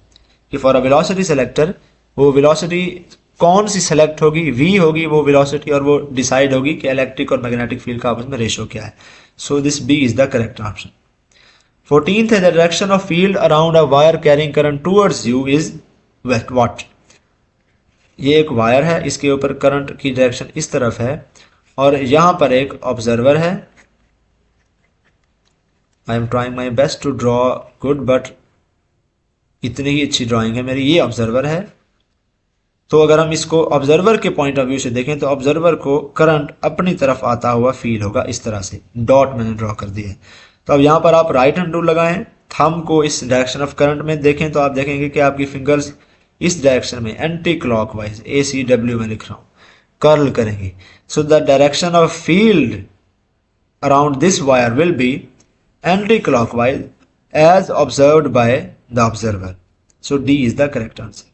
कि for a velocity selector वो velocity कौन सी select होगी, v होगी वो वेलोसिटी, और वो डिसाइड होगी कि इलेक्ट्रिक और मैग्नेटिक फील्ड का आपस में रेशियो क्या है। So this B is the correct option. 14th है the direction of field around a wire carrying current towards you is what. ये एक वायर है, इसके ऊपर करंट की डायरेक्शन इस तरफ है, और यहां पर एक ऑब्जर्वर है। I am trying my best to draw good, but इतनी ही अच्छी ड्राइंग है मेरी। ये ऑब्जर्वर है, तो अगर हम इसको ऑब्जर्वर के पॉइंट ऑफ व्यू से देखें तो ऑब्जर्वर को करंट अपनी तरफ आता हुआ फील होगा इस तरह से। डॉट मैंने ड्रॉ कर दिया है। तो अब यहां पर आप राइट हैंड रूल लगाएं, थंब को इस डायरेक्शन ऑफ करंट में देखें तो आप देखेंगे कि आपकी फिंगर्स इस डायरेक्शन में एंटी क्लॉकवाइज ACW में लिख रहा हूं कर्ल करेंगे। So the direction of field around this wire will be anti clockwise as observed by the observer. So D is the correct answer.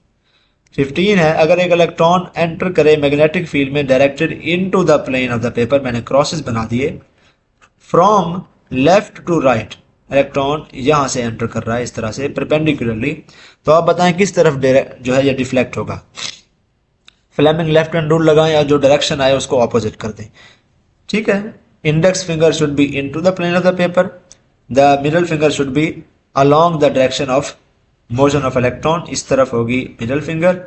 15 है अगर एक इलेक्ट्रॉन एंटर करे मैग्नेटिक फील्ड में directed into the plane of the paper, मैंने crosses बना दिए, from left to right, electron यहां से एंटर कर रहा है इस तरह से परपेंडिकुलरली, तो आप बताएं किस तरफ जो है ये डिफ्लेक्ट होगा। फ्लेमिंग लेफ्ट हैंड रूल लगाएं और जो डायरेक्शन आए उसको ऑपोजिट कर दें, ठीक है। Index finger should be into the plane of the paper, the middle finger should be along the direction of motion of electron, इस तरफ होगी मिडल फिंगर,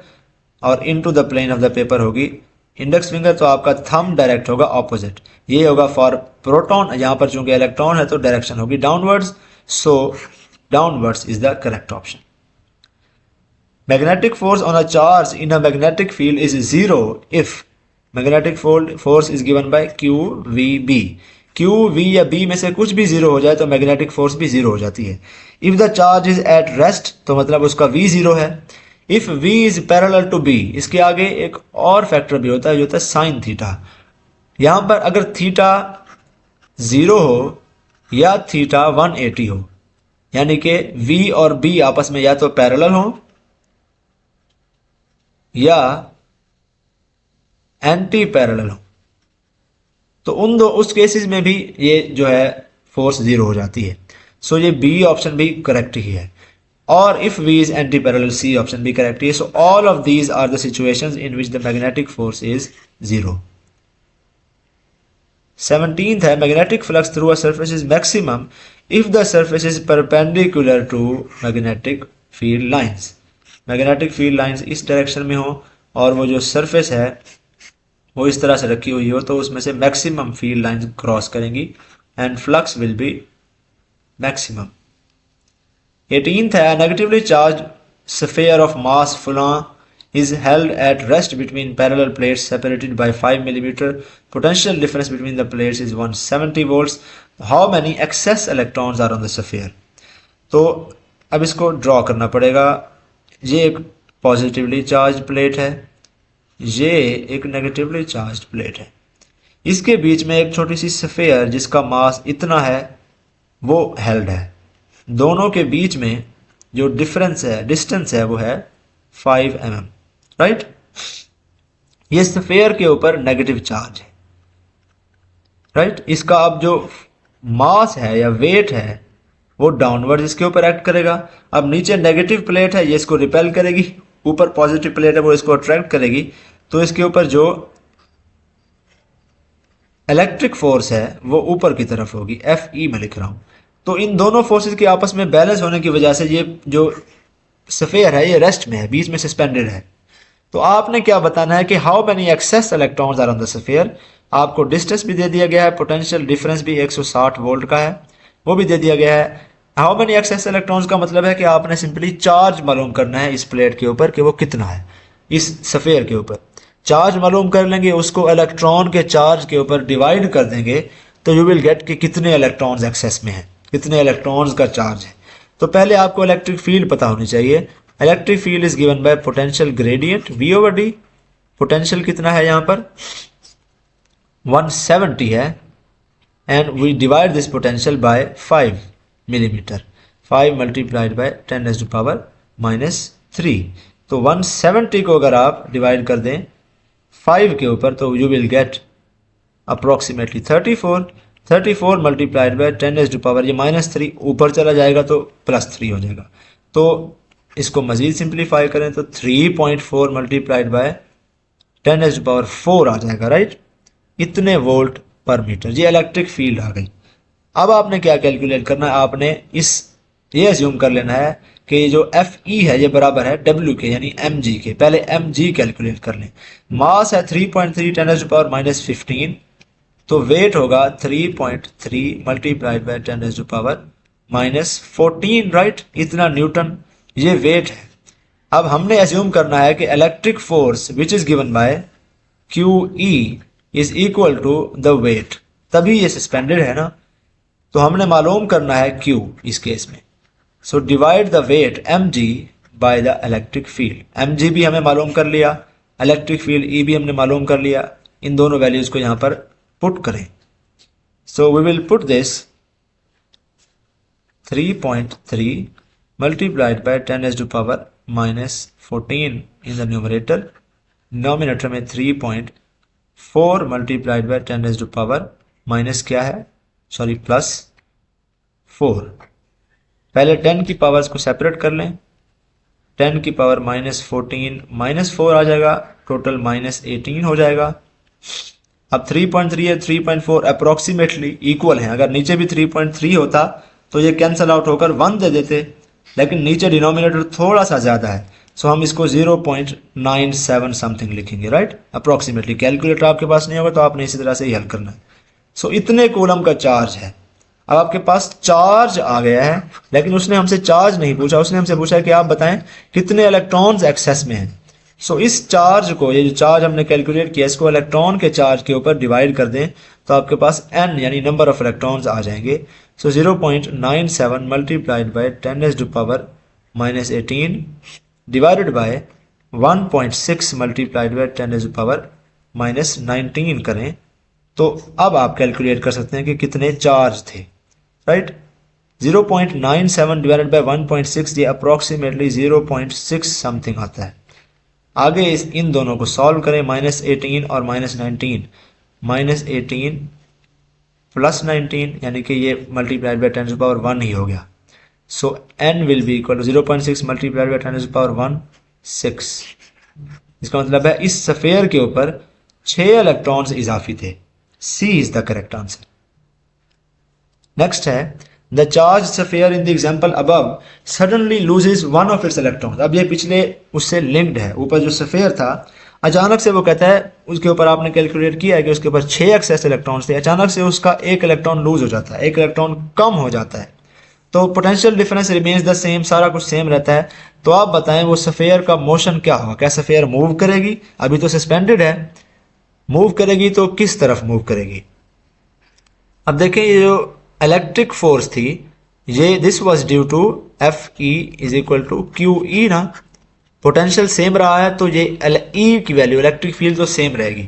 और into the plane of the paper होगी index finger. तो आपका thumb direct होगा opposite, ये होगा फॉर प्रोटॉन। यहां पर चूंकि इलेक्ट्रॉन है तो डायरेक्शन होगी downwards, so downwards is the correct option. Magnetic force on a charge in a magnetic field is 0 if magnetic force is given bye QVB। QV या B में से कुछ भी 0 हो जाए तो मैग्नेटिक फोर्स भी 0 हो जाती है। If the charge is at rest तो मतलब उसका V 0 है। If V is parallel to B, इसके आगे एक और फैक्टर भी होता है जो होता है साइन थीटा। यहां पर अगर थीटा 0 हो या थीटा 180 हो, यानी कि V और B आपस में या तो पैरेलल हो या एंटी पैरेलल हो, तो उस केसेस में भी ये जो है फोर्स 0 हो जाती है। सो ये बी ऑप्शन भी करेक्ट ही है, और if V is anti-parallel C option भी करेक्ट है. So all of these are the situations in which the magnetic force is 0. 17th है magnetic flux through a surface is maximum if the surface is perpendicular to magnetic field lines. Magnetic field lines इस direction में हो और वो जो surface है वो इस तरह से रखी हुई हो, तो उसमें से मैक्सिमम फील्ड लाइंस क्रॉस करेंगी and flux will be maximum. 18th है negatively charge sphere of mass Fulon is held at rest between parallel plates separated by 5 mm. Potential difference between the plates is 170 volts. How many excess electrons are on the sphere? तो अब इसको draw करना पड़ेगा. ये एक positively charge plate है, ये एक नेगेटिवली चार्ज प्लेट है. इसके बीच में एक छोटी सी स्फीयर जिसका मास इतना है वो हेल्ड है. दोनों के बीच में जो डिफरेंस है, डिस्टेंस है, वो है 5 mm. राइट. ये स्फीयर के ऊपर नेगेटिव चार्ज है. राइट. इसका अब जो मास है या वेट है वो डाउनवर्ड इसके ऊपर एक्ट करेगा. अब नीचे नेगेटिव प्लेट है, ये इसको रिपेल करेगी, ऊपर पॉजिटिव प्लेट है वो इसको अट्रैक्ट करेगी. तो इसके ऊपर जो इलेक्ट्रिक फोर्स है वो ऊपर की तरफ होगी, Fe मैं लिख रहा हूं. तो इन दोनों फोर्सेस के आपस में बैलेंस होने की वजह से ये जो स्फीयर है ये रेस्ट में है, बीच में सस्पेंडेड है. तो आपने क्या बताना है कि how many excess electrons are on the sphere. आपको डिस्टेंस भी दे दिया गया है, पोटेंशियल डिफरेंस भी 160 वोल्ट का है वो भी दे दिया गया है. हाउ मेनी एक्सेस इलेक्ट्रॉन्स का मतलब है कि आपने सिंपली चार्ज मालूम करना है इस प्लेट के ऊपर कि वो कितना है. इस स्फीयर के ऊपर चार्ज मालूम कर लेंगे, उसको इलेक्ट्रॉन के चार्ज के ऊपर डिवाइड कर देंगे तो यू विल गेट कि कितने इलेक्ट्रॉन्स एक्सेस में हैं, कितने इलेक्ट्रॉन्स का चार्ज है. तो पहले आपको इलेक्ट्रिक फील्ड पता होनी चाहिए. Electric field is given by potential gradient V/D. Potential कितना है यहाँ पर 170 है and we divide this potential by 5 millimetre. 5 multiplied by 10⁻³ तो 170 को अगर आप डिवाइड कर दें 5 के ऊपर तो you will gate approximately 34 multiplied by 10⁻, ये -3 ऊपर चला जाएगा तो +3 हो जाएगा. तो इसको मजीद सिंप्लीफाई करें तो 3.4 मल्टीप्लाइड बाय 10⁻⁴ आ जाएगा. राइट. इतने वोल्ट पर मीटर, ये इलेक्ट्रिक फील्ड आ गई. अब आपने क्या कैलकुलेट करना है, आपने ये अज्यूम कर लेना है कि जो Fe है ये बराबर है W के यानी mg के. पहले mg कैलकुलेट कर लें. मास है 3.3 10⁻⁻15 तो वेट होगा 3.3 मल्टीप्लाइड बाय 10⁻⁻14. राइट. इतना न्यूटन ये वेट है. अब हमने अज्यूम करना है कि electric force which is given by QE is equal to the weight, तभी ये सस्पेंडेड है ना. तो हमने मालूम करना है Q इस केस में. So divide the weight mg by the electric field. mg भी हमें मालूम कर लिया, इलेक्ट्रिक फील्ड E भी हमने मालूम कर लिया. इन दोनों वैल्यूज को यहां पर पुट करें. So we will put this 3.3 multiplied by 10⁻⁻14 in the numerator. Denominator में 3.4 मल्टीप्लाइड बाय 10⁻⁻ क्या है, सॉरी +4. पहले 10 की पावर्स को सेपरेट कर लें. 10 की पावर -14 -4 आ जाएगा, टोटल -18 हो जाएगा. अब 3.3 है 3.4 अप्रोक्सीमेटली इक्वल है. अगर नीचे भी 3.3 होता तो ये कैंसल आउट होकर 1 दे देते, लेकिन नीचे डिनोमिनेटर थोड़ा सा ज़्यादा है, सो हम इसको 0.97 समथिंग लिखेंगे. राइट. अप्रोक्सीमेटली. कैलकुलेटर आपके पास नहीं होगा तो आपने इसी तरह से ही हल करना है. सो इतने कूलम का चार्ज है. अब आपके पास चार्ज आ गया है, लेकिन उसने हमसे चार्ज नहीं पूछा, उसने हमसे पूछा है कि आप बताएं कितने इलेक्ट्रॉन्स एक्सेस में हैं. सो इस चार्ज को, ये जो चार्ज हमने कैलकुलेट किया, इसको इलेक्ट्रॉन के चार्ज के ऊपर डिवाइड कर दें तो आपके पास n यानी नंबर ऑफ इलेक्ट्रॉन्स आ जाएंगे. सो 0.97 multiplied by 10⁻⁻18 divided by 1.6 multiplied by 10⁻⁻19 करें तो अब आप कैलकुलेट कर सकते हैं कि कितने चार्ज थे. राइट. 0.97 डिवाइडेड बाय 1.6 ये अप्रोक्सीमेटली 0.6 समथिंग आता है. आगे इन दोनों को सॉल्व करें, -18 और -19. -18 प्लस 19, यानी कि ये मल्टीप्लाइड बाई 10 टू पावर 1 ही हो गया। So n will be equal to 0.6 multiplied by 10 to power 1 6। इसका मतलब है इस सफेयर के ऊपर 6 इलेक्ट्रॉन्स इजाफी थे। C is the correct answer. Next है the charge sphere in the example above suddenly loses one of its electrons. अब ये पिछले उससे लिंक्ड है, ऊपर जो सफेयर था अचानक से वो कहता है, उसके ऊपर आपने कैलकुलेट किया है कि उसके ऊपर 6 एक्सेस इलेक्ट्रॉन्स थे, अचानक से उसका एक इलेक्ट्रॉन लूज हो जाता है, एक इलेक्ट्रॉन कम हो जाता है, तो potential difference remains the same, सारा कुछ सेम रहता है। तो आप बताएं वो सफेयर का मोशन क्या होगा, क्या सफेयर मूव करेगी? अभी तो सस्पेंडेड है, मूव करेगी तो किस तरफ मूव करेगी? अब देखें ये जो इलेक्ट्रिक फोर्स थी ये this was due to F E is equal to Q E ना, पोटेंशियल सेम रहा है तो ये ई की वैल्यू इलेक्ट्रिक फील्ड तो सेम रहेगी,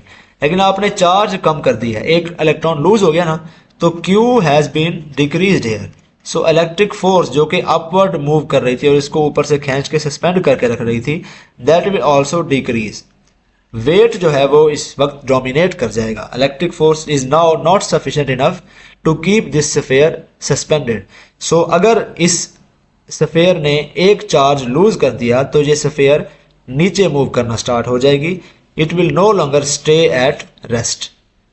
लेकिन आपने चार्ज कम कर दिया है, एक इलेक्ट्रॉन लूज हो गया ना, तो Q has been decreased here. So electric force जो कि अपवर्ड मूव कर रही थी और इसको ऊपर से खींच के सस्पेंड करके रख रही थी, that will also decrease. Weight जो है वो इस वक्त डोमिनेट कर जाएगा। Electric force is now not sufficient enough to keep this sphere suspended. So अगर इस सफेयर ने एक चार्ज लूज कर दिया तो ये सफेयर नीचे मूव करना स्टार्ट हो जाएगी। It will no longer stay at rest.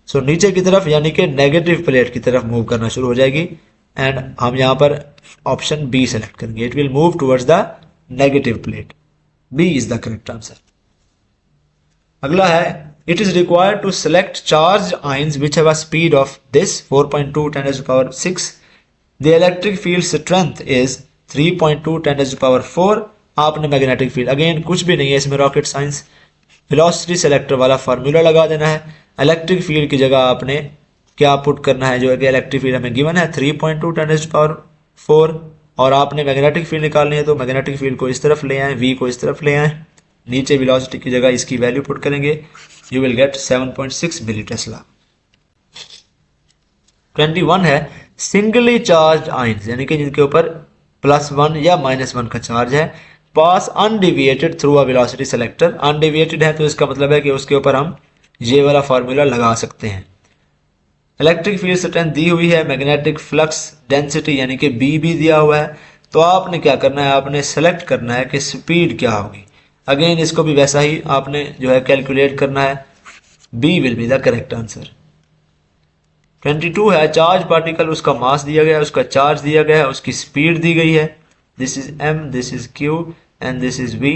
So नीचे की तरफ यानी कि नेगेटिव प्लेट की तरफ मूव करना शुरू हो जाएगी, एंड हम यहां पर ऑप्शन बी सेलेक्ट करेंगे, it will move towards the negative plate. B is the correct answer. अगला है it is required to select charge ions which have a speed of this 4.2 10 to the power 6, the electric field strength is 3.2 10 to the power 4। आपने magnetic field, again कुछ भी नहीं है इसमें rocket science, velocity selector वाला formula लगा देना है। इलेक्ट्रिक फील्ड की जगह आपने क्या पुट करना है, जो है कि इलेक्ट्रिक फील्ड हमें गिवन है 3.2 10 to the power 4, और आपने मैग्नेटिक फील्ड निकालनी है तो मैग्नेटिक फील्ड को इस तरफ ले आए, वी को इस तरफ ले आए, नीचे वेलोसिटी की जगह इसकी वैल्यू पुट करेंगे, you will get 7.6 milli tesla. 21 है सिंगली चार्ज आयंस, यानी कि जिनके ऊपर +1 या -1 का चार्ज है, pass undeviated through a velocity selector. Undeviated है तो इसका मतलब है कि उसके ऊपर हम ये वाला फार्मूला लगा सकते हैं। इलेक्ट्रिक फील्ड स्ट्रेंथ दी हुई है, मैग्नेटिक फ्लक्स डेंसिटी यानी कि बी भी दिया हुआ है, तो आपने क्या करना है, आपने सेलेक्ट करना है कि स्पीड क्या होगी। अगेन इसको भी वैसा ही आपने जो है कैलकुलेट करना है, B will be the correct answer. 22 है चार्ज पार्टिकल, उसका मास दिया गया है, उसका चार्ज दिया गया है, उसकी स्पीड दी गई है, this is m, this is q and this is v।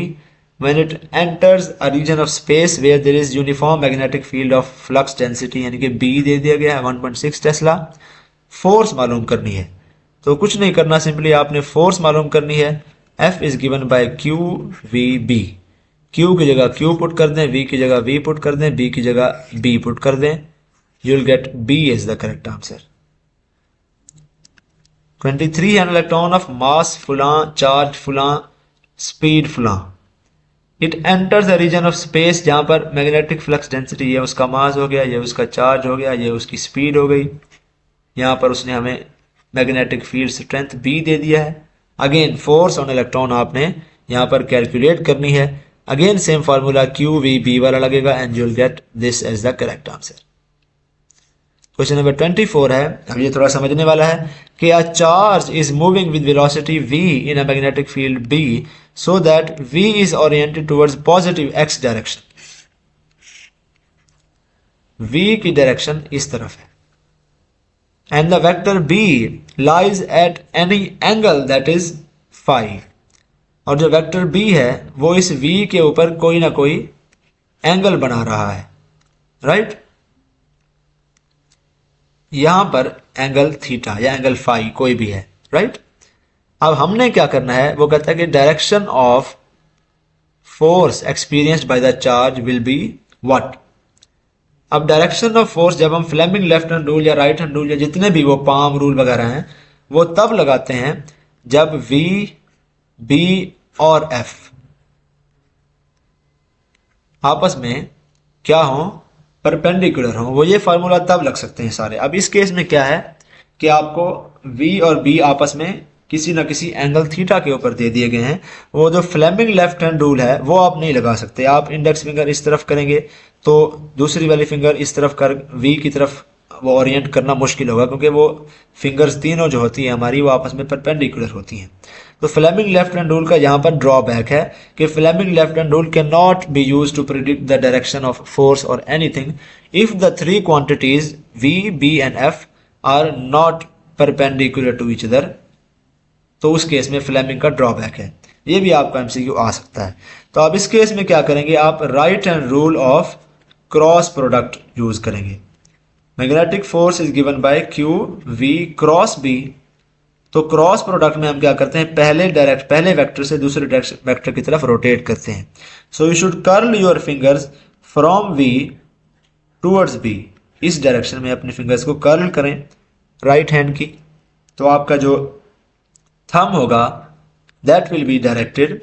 when it enters a region of space where there is uniform magnetic field of flux density यानी कि b दे दिया गया है 1.6 टेस्ला। फोर्स मालूम करनी है तो कुछ नहीं करना, सिंपली आपने फोर्स मालूम करनी है, F is given by q v b। q की जगह q पुट कर दें, v की जगह v पुट कर दें, b की जगह b पुट कर दें, you will get b is the correct answer। 23 an electron of mass फुलां, चार्ज फुलां, स्पीड फुलां, it enters a region of space जहां पर मैग्नेटिक फ्लक्स डेंसिटी, ये उसका मास हो गया, ये उसका चार्ज हो गया, ये उसकी स्पीड हो गई, यहां पर उसने हमें मैग्नेटिक फील्ड स्ट्रेंथ बी दे दिया है। अगेन फोर्स ऑन इलेक्ट्रॉन आपने यहां पर कैलकुलेट करनी है, again same formula Q we B वाला लगेगा, and you will get this as the correct answer. Question number 24 है, अब ये थोड़ा समझने वाला है कि a charge is moving with velocity v in a magnetic field b so that v is oriented towards positive x direction। v की direction इस तरफ है, and the vector b lies at any angle that is phi। और जो vector b है वो इस v के ऊपर कोई ना कोई एंगल बना रहा है, राइट? यहां पर एंगल थीटा या एंगल फाई कोई भी है, राइट? अब हमने क्या करना है, वो कहता है कि direction of force experienced by the charge will be what. अब डायरेक्शन ऑफ फोर्स जब हम फ्लेमिंग लेफ्ट हैंड रूल या राइट हैंड रूल या जितने भी वो पाम रूल वगैरह हैं वो तब लगाते हैं जब V, B और F आपस में क्या हो, परपेंडिकुलर हो, वो ये फार्मूला तब लग सकते हैं सारे। अब इस केस में क्या है कि आपको V और B आपस में किसी ना किसी एंगल थीटा के ऊपर दे दिए गए हैं, वो जो फ्लेमिंग लेफ्ट हैंड रूल है वो आप नहीं लगा सकते। आप इंडेक्स फिंगर इस तरफ करेंगे तो दूसरी वाली फिंगर इस तरफ कर V की तरफ वो ओरिएंट करना मुश्किल होगा, क्योंकि वो फिंगर्स तीनों जो होती हैं हमारी वो आपस में परपेंडिकुलर होती हैं। तो फ्लेमिंग लेफ्ट हैंड रूल का यहाँ पर ड्रॉबैक है कि Fleming left hand rule can not be use to predict the direction of force और anything if the three quantities v, b and f are not perpendicular to each other. तो उस case में Fleming का drawback है, ये भी आपका MCQ आ सकता है। तो आप इस केस में क्या करेंगे, आप right hand rule of cross product use करेंगे। Magnetic force is given by Q V cross B. तो क्रॉस प्रोडक्ट में हम क्या करते हैं, पहले वेक्टर से दूसरे वेक्टर की तरफ रोटेट करते हैं। So you should curl your fingers from V towards B. इस डायरेक्शन में अपने फिंगर्स को कर्ल करें राइट हैंड की। तो आपका जो थंब होगा that will be directed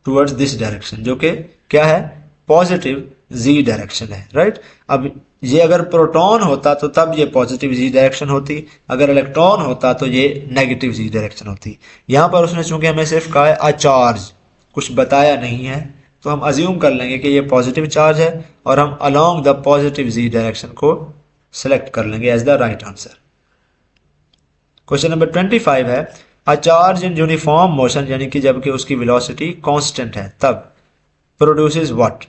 towards this direction, जो कि क्या है, पॉजिटिव जी डायरेक्शन है, राइट। अब ये अगर प्रोटॉन होता तो तब ये पॉजिटिव जी डायरेक्शन होती, अगर इलेक्ट्रॉन होता तो ये नेगेटिव जी डायरेक्शन होती। यहां पर उसने चूंकि हमें सिर्फ कहा है अ चार्ज, कुछ बताया नहीं है, तो हम अज्यूम कर लेंगे कि ये पॉजिटिव चार्ज है और हम along the positive Z direction को सेलेक्ट कर लेंगे as the right answer. Question number 25 है, a charge in uniform motion, यानी कि जबकि उसकी वेलोसिटी कांस्टेंट है तब produces what.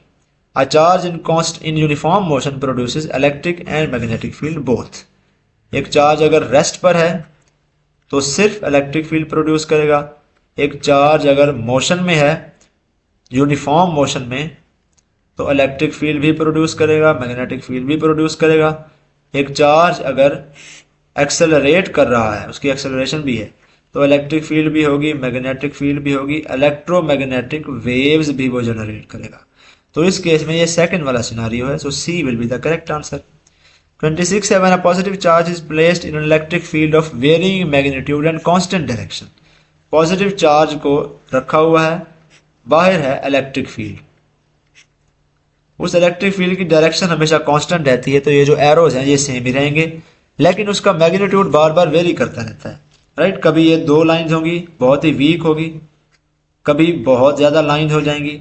A charge in uniform motion produces electric and magnetic field both. एक चार्ज अगर रेस्ट पर है तो सिर्फ इलेक्ट्रिक फील्ड प्रोड्यूस करेगा, एक चार्ज अगर मोशन में है यूनिफॉर्म मोशन में तो इलेक्ट्रिक फील्ड भी प्रोड्यूस करेगा, मैग्नेटिक फील्ड भी प्रोड्यूस करेगा। एक चार्ज अगर एक्सेलरेट कर रहा है, उसकी एक्सेलरेशन भी है, तो इलेक्ट्रिक फील्ड भी होगी, मैग्नेटिक फील्ड भी होगी, इलेक्ट्रोमैग्नेटिक वेव्स भी वो जनरेट करेगा। तो इस केस में ये सेकंड वाला सिनारियो है, so C will be the correct answer. 26 है, when a positive charge is placed in an electric field of varying magnitude and constant direction. Positive charge को रखा हुआ है, बाहर है इलेक्ट्रिक फील्ड, उस इलेक्ट्रिक फील्ड की डायरेक्शन हमेशा कांस्टेंट रहती है, तो ये जो एरोज हैं ये सेम ही रहेंगे, लेकिन उसका मैग्नीट्यूड बार बार वेरी करता रहता है, राइट। कभी ये दो लाइंस होंगी बहुत ही वीक होगी, कभी बहुत ज्यादा लाइन हो जाएंगी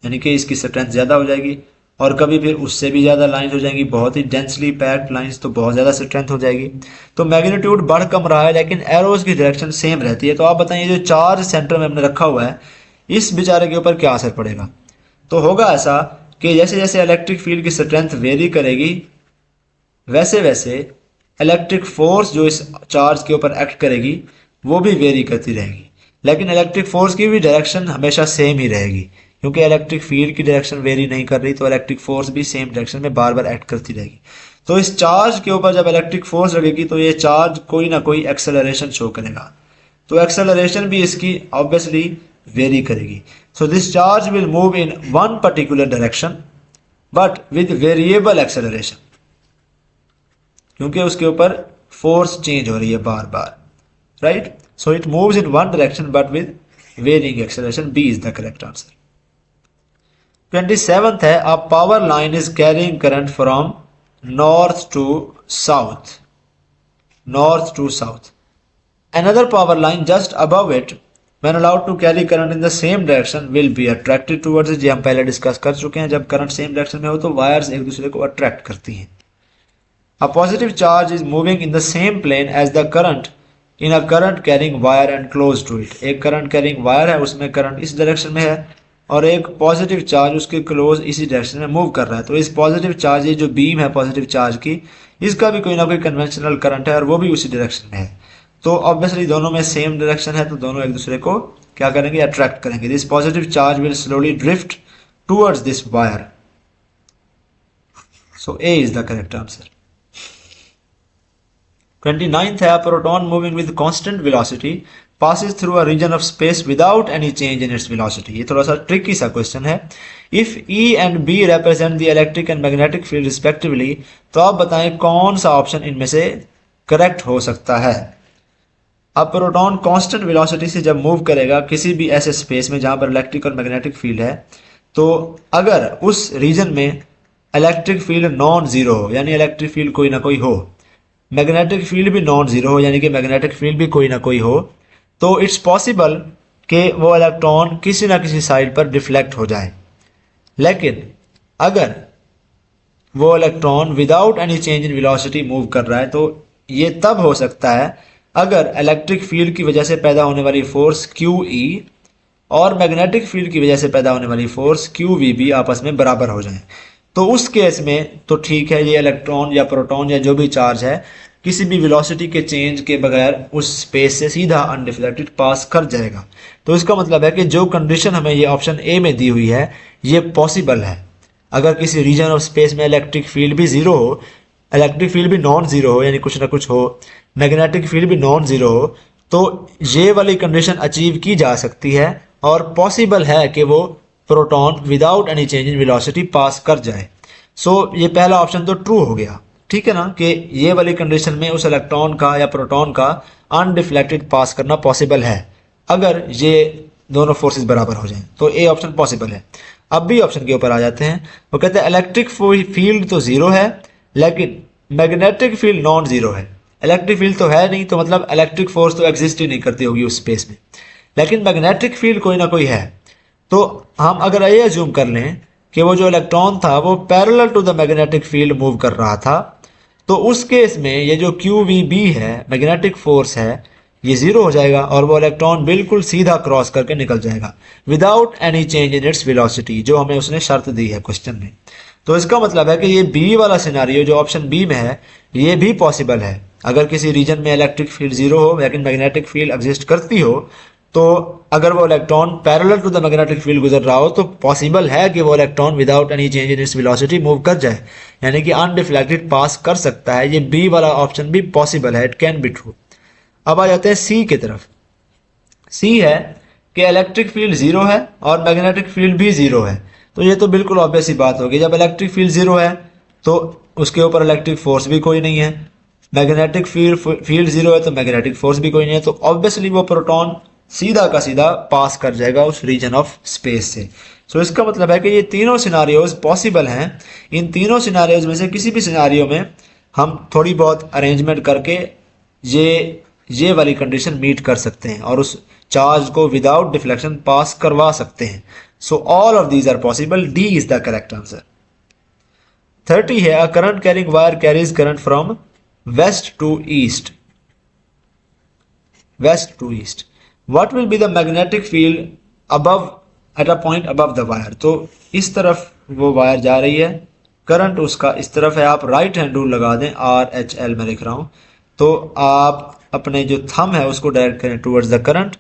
यानी कि इसकी स्ट्रेंथ ज्यादा हो जाएगी, और कभी फिर उससे भी ज्यादा लाइन हो जाएंगी, बहुत ही डेंसली पैक्ड लाइंस, तो बहुत ज्यादा स्ट्रेंथ हो जाएगी। तो मैग्नीट्यूड बढ़ कम रहा है लेकिन एरोज की डायरेक्शन सेम रहती है। तो आप बताइए जो चार्ज सेंटर में हमने रखा हुआ है इस बेचारे के ऊपर क्या असर पड़ेगा। तो होगा ऐसा कि जैसे जैसे इलेक्ट्रिक फील्ड की स्ट्रेंथ वेरी करेगी वैसे वैसे इलेक्ट्रिक फोर्स जो इस चार्ज के ऊपर एक्ट करेगी वो भी वेरी करती रहेगी, लेकिन इलेक्ट्रिक फोर्स की भी डायरेक्शन हमेशा सेम ही रहेगी, क्योंकि इलेक्ट्रिक फील्ड की डायरेक्शन वेरी नहीं कर रही, तो इलेक्ट्रिक फोर्स भी सेम डायरेक्शन में बार बार एक्ट करती रहेगी। तो इस चार्ज के ऊपर जब इलेक्ट्रिक फोर्स लगेगी तो ये चार्ज कोई ना कोई एक्सेलरेशन शो करेगा, तो एक्सेलरेशन भी इसकी ऑब्वियसली वेरी करेगी। So this charge will move in one particular direction but with variable acceleration, क्योंकि उसके ऊपर फोर्स चेंज हो रही है बार बार, right. So it moves in one direction but with varying acceleration. B is the correct answer. 27th है, a power line is carrying current from north to south, north to south. Another power line just above it, when allowed to carry current in the same direction, will be attracted towards it। ये हम पहले discuss कर चुके हैं, जब current same direction में हो तो वायर्स एक दूसरे को अट्रैक्ट करती हैं। A positive charge is moving in the same plane as the current in a current carrying wire and close to it। एक करंट कैरिंग वायर है, उसमें करंट इस डायरेक्शन में है और एक पॉजिटिव चार्ज उसके क्लोज इसी डायरेक्शन में मूव कर रहा है। तो इस पॉजिटिव चार्ज, ये जो बीम है पॉजिटिव चार्ज की, इसका भी कोई ना कोई कन्वेंशनल करंट है और वो भी उसी डायरेक्शन में है। तो ऑब्वियसली दोनों में सेम डायरेक्शन है, तो दोनों एक दूसरे को क्या करेंगे, अट्रैक्ट करेंगे। This positive charge will slowly drift towards this wire. So A is the correct answer. 29th है, proton moving with constant velocity passes through a region of space without any change in its velocity। ये थोड़ा सा tricky सा question है। If E and B represent the electric and magnetic field respectively, तो आप बताएं कौन सा ऑप्शन इनमें से करेक्ट हो सकता है। अब प्रोटॉन कांस्टेंट वेलोसिटी से जब मूव करेगा किसी भी ऐसे स्पेस में जहां पर इलेक्ट्रिक और मैग्नेटिक फील्ड है, तो अगर उस रीजन में इलेक्ट्रिक फील्ड नॉन जीरो हो, यानी इलेक्ट्रिक फील्ड कोई ना कोई हो, मैग्नेटिक फील्ड भी नॉन जीरो हो, यानी कि मैग्नेटिक फील्ड भी कोई ना कोई हो, तो इट्स पॉसिबल कि वो इलेक्ट्रॉन किसी ना किसी साइड पर डिफ्लेक्ट हो जाए। लेकिन अगर वो electron without any change in velocity move कर रहा है, तो ये तब हो सकता है अगर इलेक्ट्रिक फील्ड की वजह से पैदा होने वाली फोर्स क्यू ई और मैग्नेटिक फील्ड की वजह से पैदा होने वाली फोर्स क्यू वी भी आपस में बराबर हो जाए। तो उस केस में तो ठीक है, ये इलेक्ट्रॉन या प्रोटॉन या जो भी चार्ज है किसी भी वेलोसिटी के चेंज के बगैर उस स्पेस से सीधा अनडिफ्लेक्टेड पास कर जाएगा। तो इसका मतलब है कि जो कंडीशन हमें ये ऑप्शन ए में दी हुई है ये पॉसिबल है। अगर किसी रीजन ऑफ स्पेस में इलेक्ट्रिक फील्ड भी जीरो हो, इलेक्ट्रिक फील्ड भी नॉन जीरो हो, यानी कुछ ना कुछ हो, मैग्नेटिक फील्ड भी नॉन जीरो हो, तो ये वाली कंडीशन अचीव की जा सकती है और पॉसिबल है कि वो proton without any change in velocity pass कर जाए। सो ये पहला ऑप्शन तो ट्रू हो गया, ठीक है ना, कि ये वाली कंडीशन में उस इलेक्ट्रॉन का या प्रोटॉन का अनडिफ्लेक्टेड पास करना पॉसिबल है अगर ये दोनों फोर्सेस बराबर हो जाएं, तो ए ऑप्शन पॉसिबल है। अब भी ऑप्शन के ऊपर आ जाते हैं। वो कहते हैं इलेक्ट्रिक फील्ड तो जीरो है लेकिन मैग्नेटिक फील्ड नॉन जीरो है। इलेक्ट्रिक फील्ड तो है नहीं, तो मतलब इलेक्ट्रिक फोर्स तो एग्जिस्ट ही नहीं करती होगी उस स्पेस में, लेकिन मैग्नेटिक फील्ड कोई ना कोई है। तो हम अगर ये अज्यूम कर लें कि वो जो इलेक्ट्रॉन था वो parallel to the magnetic field move कर रहा था, तो उस केस में ये जो क्यू वी बी है, मैग्नेटिक फोर्स है, ये जीरो हो जाएगा और वो इलेक्ट्रॉन बिल्कुल सीधा क्रॉस करके निकल जाएगा without any change in its velocity, जो हमें उसने शर्त दी है क्वेश्चन में। तो इसका मतलब है कि ये बी वाला सिनारियो जो ऑप्शन बी में है ये भी पॉसिबल है। अगर किसी रीजन में इलेक्ट्रिक फील्ड जीरो हो लेकिन मैग्नेटिक फील्ड एग्जिस्ट करती हो, तो अगर वो electron parallel to the magnetic field गुजर रहा हो तो पॉसिबल है कि वो electron without any change in its velocity move कर जाए, यानी कि अनडिफ्लेक्टेड पास कर सकता है। ये बी वाला ऑप्शन भी पॉसिबल है, इट कैन बी ट्रू। अब आ जाते हैं सी की तरफ। सी है कि इलेक्ट्रिक फील्ड जीरो है और मैग्नेटिक फील्ड भी जीरो है, तो ये तो बिल्कुल ऑब्वियस ही बात होगी। जब इलेक्ट्रिक फील्ड जीरो है तो उसके ऊपर इलेक्ट्रिक फोर्स भी कोई नहीं है, मैग्नेटिक फील्ड जीरो है तो मैग्नेटिक फोर्स भी कोई नहीं है, तो ऑब्वियसली वो प्रोटॉन सीधा का सीधा पास कर जाएगा उस रीजन ऑफ स्पेस से। सो इसका मतलब है कि ये तीनों सिनारियोज पॉसिबल हैं। इन तीनों सिनारियोज में से किसी भी सिनारियो में हम थोड़ी बहुत अरेंजमेंट करके ये वाली कंडीशन मीट कर सकते हैं और उस चार्ज को विदाउट डिफ्लेक्शन पास करवा सकते हैं। So all of these are possible, D is the correct answer. 30 है, a current carrying wire carries current from west to east. West to east, what will be the magnetic field above at a point above the wire. तो इस तरफ वो wire जा रही है, current उसका इस तरफ है, आप राइट हैंड रूल लगा दें, RHL में लिख रहा हूं, तो आप अपने जो थंब है उसको डायरेक्ट करें टुवर्ड्स द करंट,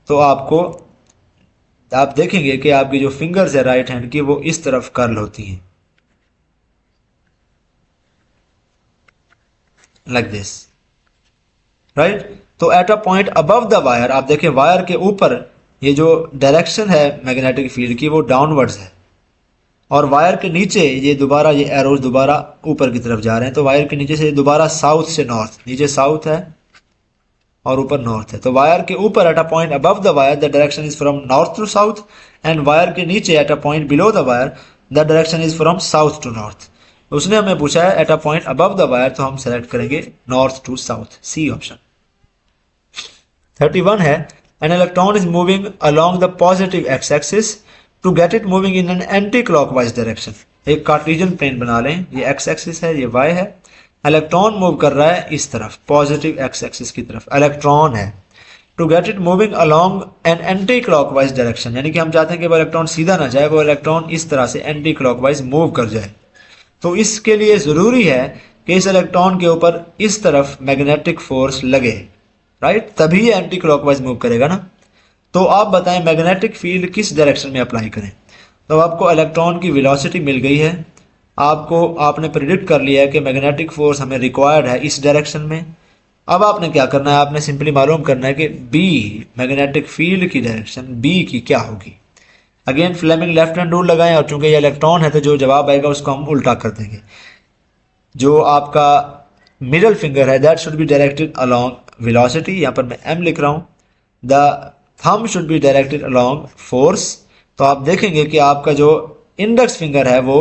तो आप देखेंगे कि आपकी जो फिंगर्स है राइट हैंड की वो इस तरफ कर्ल होती हैं, लाइक दिस, राइट। तो eight a point above the wire, आप देखें वायर के ऊपर ये जो डायरेक्शन है मैग्नेटिक फील्ड की वो डाउनवर्ड्स है, और वायर के नीचे ये दोबारा ये एरोज दोबारा ऊपर की तरफ जा रहे हैं, तो वायर के नीचे से दोबारा साउथ से नॉर्थ, नीचे साउथ है और ऊपर नॉर्थ है। तो वायर के ऊपर at a point above the wire the direction is from north to south, and wire के नीचे at a point below the wire the direction is from south to north. उसने हमें पूछा है at a point above the wire, तो हम select करेंगे north to south, C option. 31 है, an electron is moving along the positive x axis to get it moving in N anticlockwise direction. एक Cartesian plane बना लें, ये x axis है, ये वाई है, इलेक्ट्रॉन मूव कर रहा है इस तरफ पॉजिटिव एक्स एक्सिस की तरफ, इलेक्ट्रॉन है। To get it moving along an anticlockwise direction, यानी कि हम चाहते हैं कि वो इलेक्ट्रॉन सीधा ना जाए, वो इलेक्ट्रॉन इस तरह से एंटी क्लॉकवाइज मूव कर जाए। तो इसके लिए जरूरी है कि इस इलेक्ट्रॉन के ऊपर इस तरफ मैग्नेटिक फोर्स लगे, राइट, तभी ये एंटी क्लॉकवाइज मूव करेगा ना। तो आप बताएं मैग्नेटिक फील्ड किस डायरेक्शन में अप्लाई करें। तो आपको इलेक्ट्रॉन की वेलोसिटी मिल गई है, आपने प्रिडिक्ट कर लिया है कि मैग्नेटिक फोर्स हमें रिक्वायर्ड है इस डायरेक्शन में। अब आपने क्या करना है, आपने सिंपली मालूम करना है कि बी मैग्नेटिक फील्ड की डायरेक्शन बी की क्या होगी। Again Fleming left hand rule लगाएं, और चूंकि ये इलेक्ट्रॉन है तो जो जवाब आएगा उसको हम उल्टा कर देंगे। जो आपका मिडल फिंगर है that should be directed along velocity, यहाँ पर मैं m लिख रहा हूँ। The thumb should be directed along force, तो आप देखेंगे कि आपका जो इंडेक्स फिंगर है वो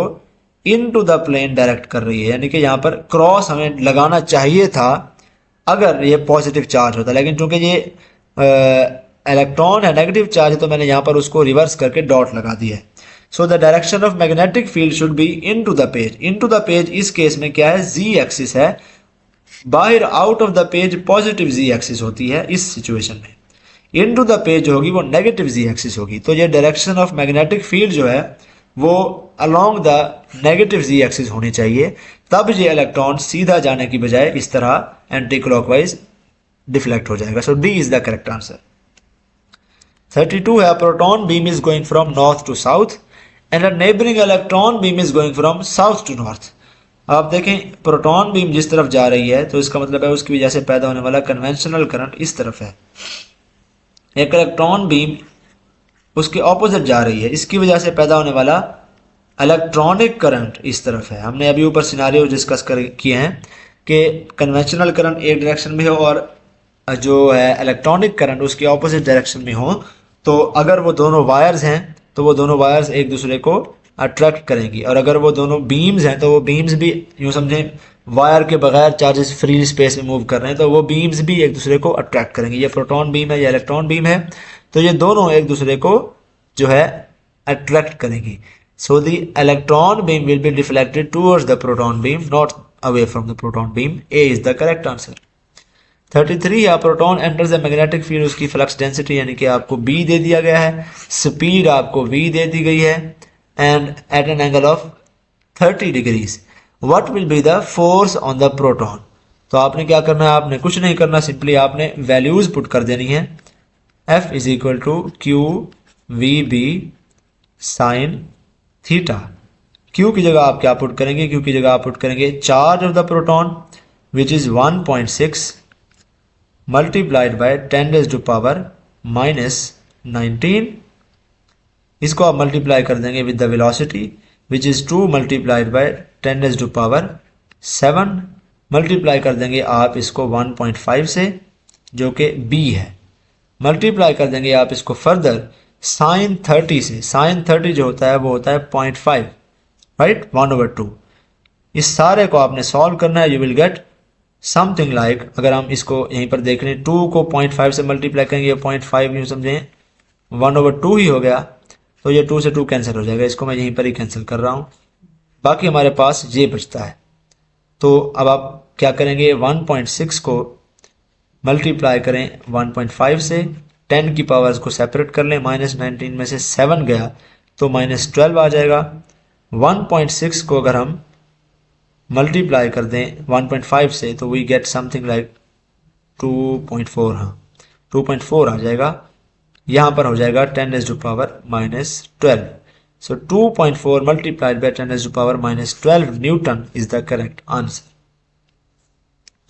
इन टू द प्लेन डायरेक्ट कर रही है, यानी कि यहाँ पर क्रॉस हमें लगाना चाहिए था अगर ये पॉजिटिव चार्ज होता, लेकिन चूंकि ये इलेक्ट्रॉन है नेगेटिव चार्ज है तो मैंने यहाँ पर उसको रिवर्स करके डॉट लगा दिया है। So the direction of magnetic field should be into the page. Into the page इस केस में क्या है, जी एक्सिस है, बाहर out of the page positive z axis होती है इस सिचुएशन में। इनटू द पेज जो होगी वो नेगेटिव जी एक्सिस होगी। तो ये डायरेक्शन ऑफ मैग्नेटिक फील्ड जो है वो along the negative z axis होनी चाहिए, तब ये इलेक्ट्रॉन सीधा जाने की बजाय इस तरह एंटी क्लॉकवाइज डिफ्लेक्ट हो जाएगा। So D is the correct answer. 32 है, proton beam is going from north to south and a neighbouring electron beam is going from south to north. आप देखें प्रोटॉन बीम जिस तरफ जा रही है तो इसका मतलब है उसकी वजह से पैदा होने वाला कन्वेंशनल करंट इस तरफ है। एक इलेक्ट्रॉन बीम उसके ऑपोजिट जा रही है, इसकी वजह से पैदा होने वाला इलेक्ट्रॉनिक करंट इस तरफ है। हमने अभी ऊपर सिनारियो डिस्कस किए हैं कि कन्वेंशनल करंट एक डायरेक्शन में हो और जो है इलेक्ट्रॉनिक करंट उसकी ऑपोजिट डायरेक्शन में हो, तो अगर वो दोनों वायर्स हैं तो वो दोनों वायर्स एक दूसरे को अट्रैक्ट करेंगी, और अगर वो दोनों बीम्स हैं तो वो बीम्स भी यूँ समझें वायर के बगैर चार्जेस फ्री स्पेस में मूव कर रहे हैं तो वो बीम्स भी एक दूसरे को अट्रैक्ट करेंगे। ये प्रोटॉन बीम है, ये इलेक्ट्रॉन बीम है, तो ये दोनों एक दूसरे को जो है अट्रैक्ट करेंगी। So the electron beam will be deflected towards the proton beam, not away from the proton beam. A is the correct answer. 33 या proton enters the magnetic field, उसकी फ्लक्स डेंसिटी यानी कि आपको बी दे दिया गया है, speed आपको we दे दी गई है, and at an angle of 30 degrees what will be the force on the proton. तो आपने क्या करना है, आपने कुछ नहीं करना, सिंपली आपने वैल्यूज पुट कर देनी है। F is equal to q we B sine theta. Q की जगह आप क्या पुट करेंगे, क्यू की जगह आप पुट करेंगे charge of the proton which is 1.6 multiplied by 10⁻⁻⁻19। इसको आप मल्टीप्लाई कर देंगे with the velocity which is 2 multiplied bye 10⁻7। Multiply कर देंगे आप इसको 1.5 से जो कि b है, मल्टीप्लाई कर देंगे आप इसको फर्दर साइन 30 से। साइन 30 जो होता है वो होता है 0.5, राइट, 1/2। इस सारे को आपने सॉल्व करना है, you will get something like, अगर हम इसको यहीं पर देख रहे हैं 2 को 0.5 से मल्टीप्लाई करेंगे, 0.5 यूँ समझें 1/2 ही हो गया, तो ये 2 से 2 कैंसिल हो जाएगा, इसको मैं यहीं पर ही कैंसिल कर रहा हूँ। बाकी हमारे पास ये बचता है। तो अब आप क्या करेंगे, 1.6 को मल्टीप्लाई करें 1.5 से, 10 की पावर्स को सेपरेट कर लें, -19 में से 7 गया तो -12 आ जाएगा। 1.6 को अगर हम मल्टीप्लाई कर दें 1.5 से तो वी गेट समथिंग लाइक 2.4, हाँ 2.4 आ जाएगा। यहाँ पर हो जाएगा 10⁻⁻12। सो 2.4 multiplied by 10⁻⁻12 Newton is the correct answer.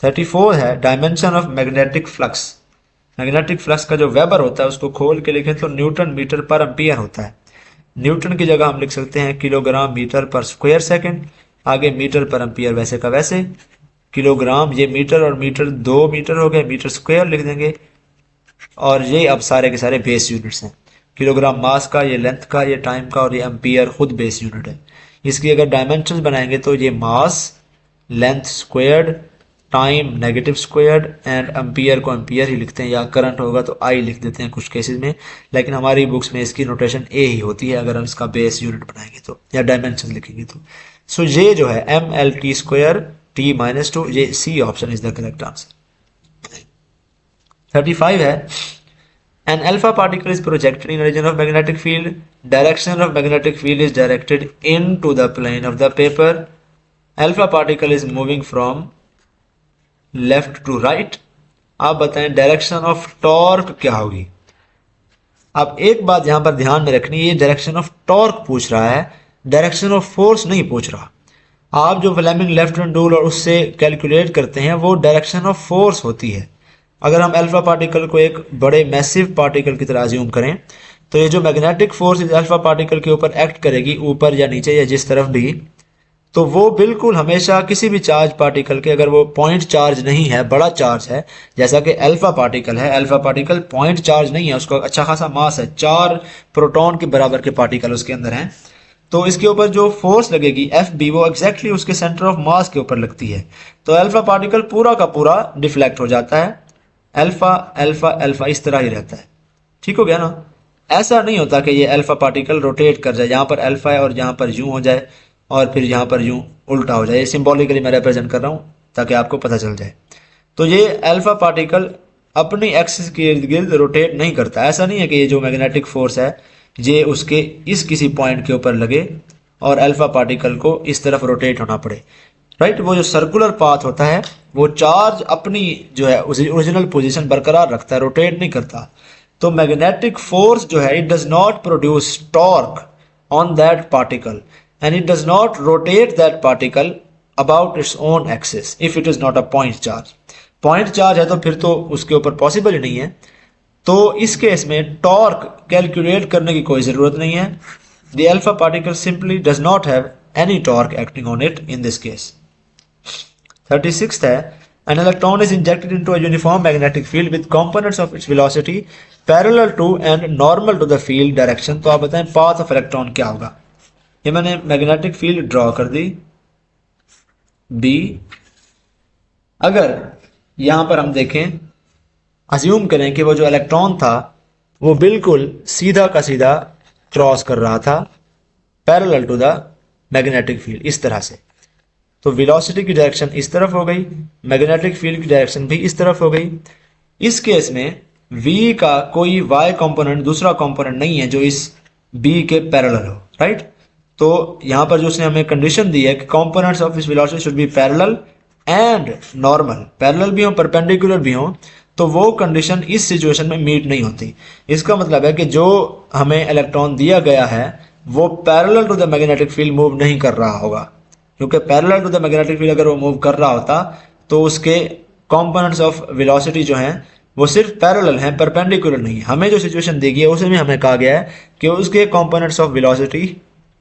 34 है, dimension of magnetic flux. Magnetic flux का जो वेबर होता है उसको खोल के लिखें तो न्यूटन मीटर पर एम्पियर होता है। न्यूटन की जगह हम लिख सकते हैं किलोग्राम मीटर पर स्क्वायर सेकंड, आगे मीटर पर एम्पियर वैसे का वैसे, किलोग्राम ये मीटर और मीटर 2 मीटर हो गए, मीटर स्क्वायर लिख देंगे, और ये अब सारे के सारे बेस यूनिट्स हैं। किलोग्राम मास का, ये लेंथ का, ये टाइम का, और ये एम्पियर खुद बेस यूनिट है। इसकी अगर डायमेंशन बनाएंगे तो ये mass, length squared, time negative squared, and ampere को एम्पियर ही लिखते हैं, या करंट होगा तो आई लिख देते हैं कुछ केसेस में, लेकिन हमारी बुक्स में इसकी नोटेशन ए ही होती है अगर हम इसका बेस यूनिट बनाएंगे तो, या डायमेंशन लिखेंगे तो। सो ये जो है mlt स्क्वायर t-2, ये C option is the correct answer. 35 है, an alpha particle is projected in a region of magnetic field. Direction of magnetic field is directed into the plane of the paper. Alpha particle is moving from left to right. आप बताएं direction of torque क्या होगी। अब एक बात यहां पर ध्यान में रखनी, ये डायरेक्शन ऑफ टॉर्क पूछ रहा है, डायरेक्शन ऑफ फोर्स नहीं पूछ रहा। आप जो फ्लेमिंग लेफ्ट हैंड रूल और उससे कैलकुलेट करते हैं वो डायरेक्शन ऑफ फोर्स होती है। अगर हम अल्फा पार्टिकल को एक बड़े मैसिव पार्टिकल की तरह अज्यूम करें तो ये जो मैग्नेटिक फोर्स इस अल्फा पार्टिकल के ऊपर एक्ट करेगी, ऊपर या नीचे या जिस तरफ भी, तो वो बिल्कुल हमेशा किसी भी चार्ज पार्टिकल के, अगर वो पॉइंट चार्ज नहीं है, बड़ा चार्ज है, जैसा कि अल्फा पार्टिकल है, अल्फा पार्टिकल पॉइंट चार्ज नहीं है, उसका अच्छा खासा मास है, 4 प्रोटॉन के बराबर के पार्टिकल उसके अंदर हैं, तो इसके ऊपर जो फोर्स लगेगी FB वो एग्जैक्टली उसके सेंटर ऑफ मास के ऊपर लगती है, तो अल्फा पार्टिकल पूरा का पूरा डिफ्लेक्ट हो जाता है, अल्फा अल्फा अल्फा इस तरह ही रहता है। ठीक हो गया ना। ऐसा नहीं होता कि ये अल्फा पार्टिकल रोटेट कर जाए, यहाँ पर अल्फा है और यहाँ पर यूं हो जाए और फिर यहाँ पर यूं उल्टा हो जाए। ये सिंबॉलिकली मैं रिप्रेजेंट कर रहा हूँ ताकि आपको पता चल जाए। तो ये अल्फा पार्टिकल अपनी एक्सिस के इर्द गिर्द रोटेट नहीं करता। ऐसा नहीं है कि ये जो मैग्नेटिक फोर्स है ये उसके इस किसी पॉइंट के ऊपर लगे और अल्फा पार्टिकल को इस तरफ रोटेट होना पड़े, राइट। वो जो सर्कुलर पाथ होता है वो चार्ज अपनी जो है ओरिजिनल पोजीशन बरकरार रखता है, रोटेट नहीं करता। तो मैग्नेटिक फोर्स जो है it does not produce torque on that particle and it does not rotate that particle about its own axis if it is not a point charge. Point charge है तो फिर तो उसके ऊपर पॉसिबल ही नहीं है। तो इस केस में टॉर्क कैलकुलेट करने की कोई जरूरत नहीं है। The alpha particle simply does not have any torque acting on it in this case. 36th है an electron is injected into a uniform magnetic field with components of its velocity parallel to and normal to the field direction। तो आप बताएं path of electron क्या होगा। ये मैंने magnetic field draw कर दी B। अगर यहां पर हम देखें, अज्यूम करें कि वो जो इलेक्ट्रॉन था वो बिल्कुल सीधा का सीधा क्रॉस कर रहा था parallel to the magnetic field इस तरह से, तो वेलोसिटी की डायरेक्शन इस तरफ हो गई, मैग्नेटिक फील्ड की डायरेक्शन भी इस तरफ हो गई। इस केस में v का कोई y कंपोनेंट दूसरा कंपोनेंट नहीं है जो इस b के पैरेलल हो, राइट। तो यहां पर जो उसने हमें कंडीशन दी है कि components of this velocity should be parallel and normal, parallel भी हो परपेंडिकुलर भी हो, तो वो कंडीशन इस सिचुएशन में मीट नहीं होती। इसका मतलब है कि जो हमें इलेक्ट्रॉन दिया गया है वो parallel to the magnetic field move नहीं कर रहा होगा, क्योंकि parallel to the magnetic field अगर वो मूव कर रहा होता तो उसके कंपोनेंट्स ऑफ वेलोसिटी जो हैं वो सिर्फ पैरेलल हैं, परपेंडिकुलर नहीं। हमें जो सिचुएशन दी गई है उसमें हमें कहा गया है कि उसके components of velocity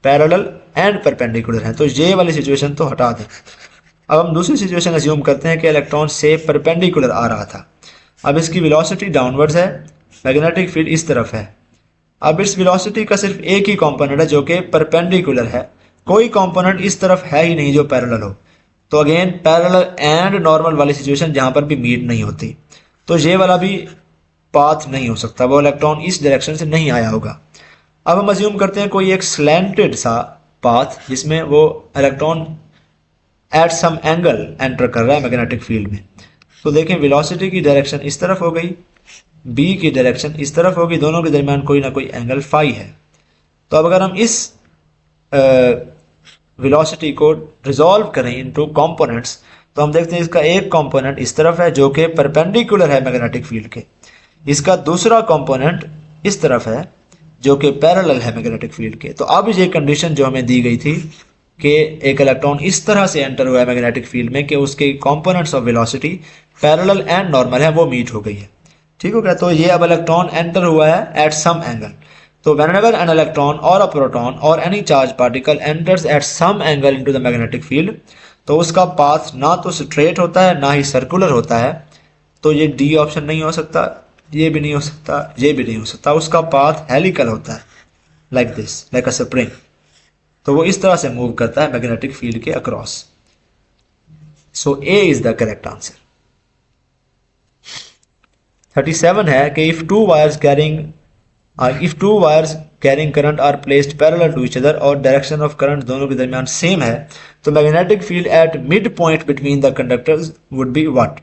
parallel and perpendicular हैं, तो ये वाली सिचुएशन तो हटा दें। अब हम दूसरी सिचुएशन अज्यूम करते हैं कि इलेक्ट्रॉन से परपेंडिकुलर आ रहा था। अब इसकी वेलोसिटी डाउनवर्ड्स है, मैग्नेटिक फील्ड इस तरफ है। अब इस वेलोसिटी का सिर्फ एक ही कंपोनेंट है जो कि परपेंडिकुलर है, कोई कंपोनेंट इस तरफ है ही नहीं जो पैरेलल हो। तो अगेन पैरेलल एंड नॉर्मल वाली सिचुएशन जहां पर भी मीट नहीं होती, तो ये वाला भी पाथ नहीं हो सकता, वो इलेक्ट्रॉन इस डायरेक्शन से नहीं आया होगा। अब हम अज्यूम करते हैं कोई एक स्लैंटेड सा पाथ जिसमें वो electron at some angle enter कर रहा है मैग्नेटिक फील्ड में। तो देखें वेलोसिटी की डायरेक्शन इस तरफ हो गई, b की डायरेक्शन इस तरफ होगी, दोनों के दरमियान कोई ना कोई एंगल फाई है। तो अब अगर हम इस वेलोसिटी को रिजॉल्व करें इनटू कंपोनेंट्स तो हम देखते हैं इसका एक कंपोनेंट इस तरफ है जो कि परपेंडिकुलर है मैग्नेटिक फील्ड के, इसका दूसरा कंपोनेंट इस तरफ है जो कि पैरेलल है मैग्नेटिक फील्ड के। तो अब ये कंडीशन जो हमें दी गई थी कि एक इलेक्ट्रॉन इस तरह से एंटर हुआ है मैग्नेटिक फील्ड में कि उसके components of velocity parallel and normal है, वो मीट हो गई है। ठीक हो गया। तो ये अब इलेक्ट्रॉन एंटर हुआ है एट सम एंगल। तो whenever an electron or a proton or any charged particle enters at some angle into the magnetic field, तो उसका पाथ ना तो स्ट्रेट होता है ना ही सर्कुलर होता है। तो ये डी ऑप्शन नहीं हो सकता, ये भी नहीं हो सकता, ये भी नहीं हो सकता। उसका पाथ हेलिकल होता है, like this, like a spring. तो वो इस तरह से मूव करता है मैग्नेटिक फील्ड के across. So A is the correct answer. 37 है कि if two wires carrying current are placed parallel to each other और direction of current दोनों के दरमियान सेम है तो magnetic field at midpoint between the conductors would be what?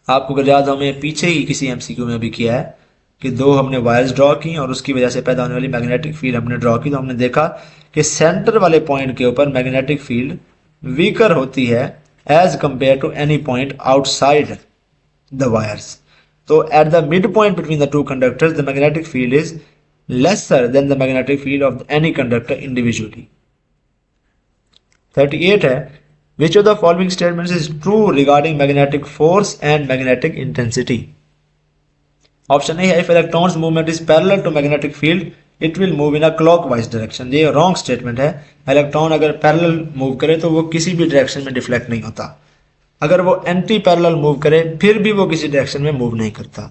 आपको अगर याद हो, हमें पीछे ही किसी MCQ में भी किया है कि दो हमने वायर्स ड्रॉ की और उसकी वजह से पैदा होने वाली मैग्नेटिक फील्ड हमने ड्रॉ की। तो हमने देखा कि सेंटर वाले पॉइंट के ऊपर मैग्नेटिक फील्ड वीकर होती है as compare to any point outside the wires. So at the midpoint between the two conductors, the magnetic field is lesser than the magnetic field of any conductor individually. 38 है, which of the following statements is true regarding magnetic force and magnetic intensity? Option A है, if electron's movement is parallel to magnetic field, it will move in a clockwise direction. ये wrong statement है। Electron अगर parallel move करे तो वो किसी भी direction में डिफ्लेक्ट नहीं होता। अगर वो एंटी पैरेलल मूव करे फिर भी वो किसी डायरेक्शन में मूव नहीं करता।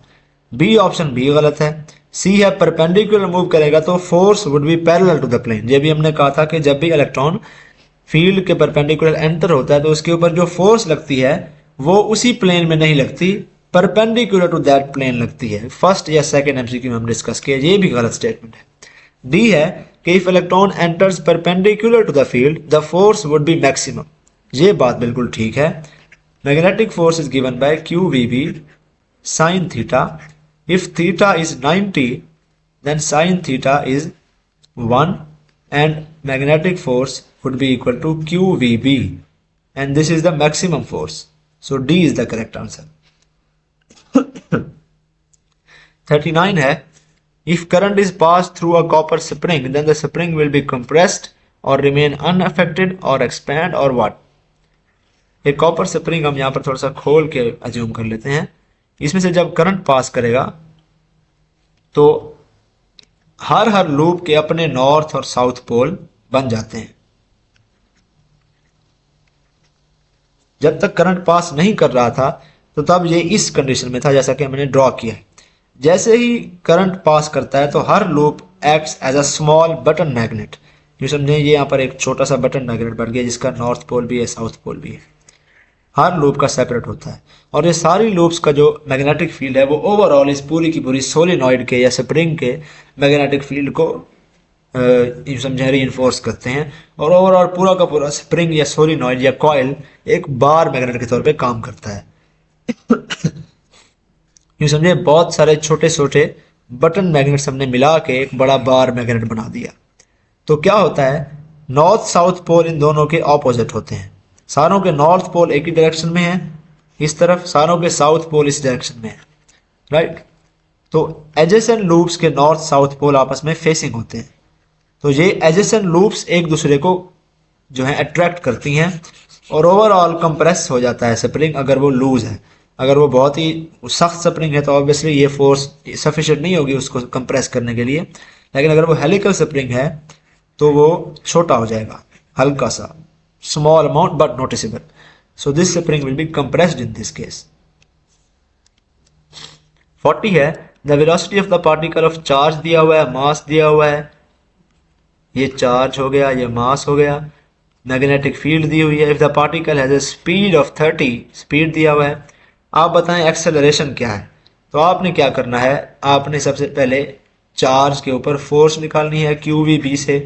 बी ऑप्शन बी गलत है। सी है, परपेंडिकुलर मूव करेगा तो force would be parallel to the plane. ये भी हमने कहा था कि जब भी इलेक्ट्रॉन फील्ड के परपेंडिकुलर एंटर होता है तो उसके ऊपर जो फोर्स लगती है वो उसी प्लेन में नहीं लगती परपेंडिकुलर टू दैट प्लेन लगती है। फर्स्ट या सेकंड एमसीक्यू में हम डिस्कस किया, ये भी गलत स्टेटमेंट है। डी है कि if electron enters perpendicular to the field the force would be maximum. ये बात बिल्कुल ठीक है। Magnetic force is given by Q we B sine theta. If theta is 90 then sin theta is 1 and magnetic force would be equal to QVB and this is the maximum force. So D is the correct answer. 39 है if current is passed through a copper spring then the spring will be compressed or remain unaffected or expand or what. एक copper spring हम यहाँ पर थोड़ा सा खोल के assume कर लेते हैं। इसमें से जब करंट पास करेगा तो हर लूप के अपने नॉर्थ और साउथ पोल बन जाते हैं। जब तक करंट पास नहीं कर रहा था तो तब ये इस कंडीशन में था जैसा कि मैंने ड्रॉ किया है। जैसे ही करंट पास करता है तो हर loop acts as a small button magnet. ये समझे, ये यहाँ पर एक छोटा सा बटन मैग्नेट बन गया जिसका नॉर्थ पोल भी है साउथ पोल भी है। हर लूप का सेपरेट होता है और ये सारी लूप्स का जो मैग्नेटिक फील्ड है वो ओवरऑल इस पूरी की पूरी सोलिनॉइड के या स्प्रिंग के मैग्नेटिक फील्ड को समझे रीइंफोर्स करते हैं और ओवरऑल पूरा का पूरा स्प्रिंग या सोलिनॉइड या कॉइल एक बार मैग्नेट के तौर पे काम करता है। यूं समझे बहुत सारे छोटे छोटे बटन मैग्नेट्स हमने मिला के एक बड़ा बार मैग्नेट बना दिया। तो क्या होता है, नॉर्थ साउथ पोल इन दोनों के ऑपोजिट होते हैं। सारों के नॉर्थ पोल एक ही डायरेक्शन में है इस तरफ, सारों के साउथ पोल इस डायरेक्शन में है, राइट। तो एजेसेंट लूप्स के नॉर्थ साउथ पोल आपस में फेसिंग होते हैं। तो ये एजेसेंट लूप्स एक दूसरे को जो है अट्रैक्ट करती हैं और ओवरऑल कंप्रेस हो जाता है स्प्रिंग अगर वो लूज है। अगर वो बहुत ही सख्त स्प्रिंग है तो ऑब्वियसली ये फोर्स सफिशिएंट नहीं होगी उसको कंप्रेस करने के लिए, लेकिन अगर वो हेलिकल स्प्रिंग है तो वो छोटा हो जाएगा, हल्का सा, small amount but noticeable. So this spring will be compressed in this case. 40 है the velocity of the particle of charge दिया हुआ है, मास दिया हुआ है, ये चार्ज हो गया, ये मास हो गया, मैग्नेटिक फील्ड दी हुई है। if the particle has a speed of 30, speed दिया हुआ है। आप बताएं एक्सेलरेशन क्या है। तो आपने क्या करना है, आपने सबसे पहले चार्ज के ऊपर फोर्स निकालनी है QVB से।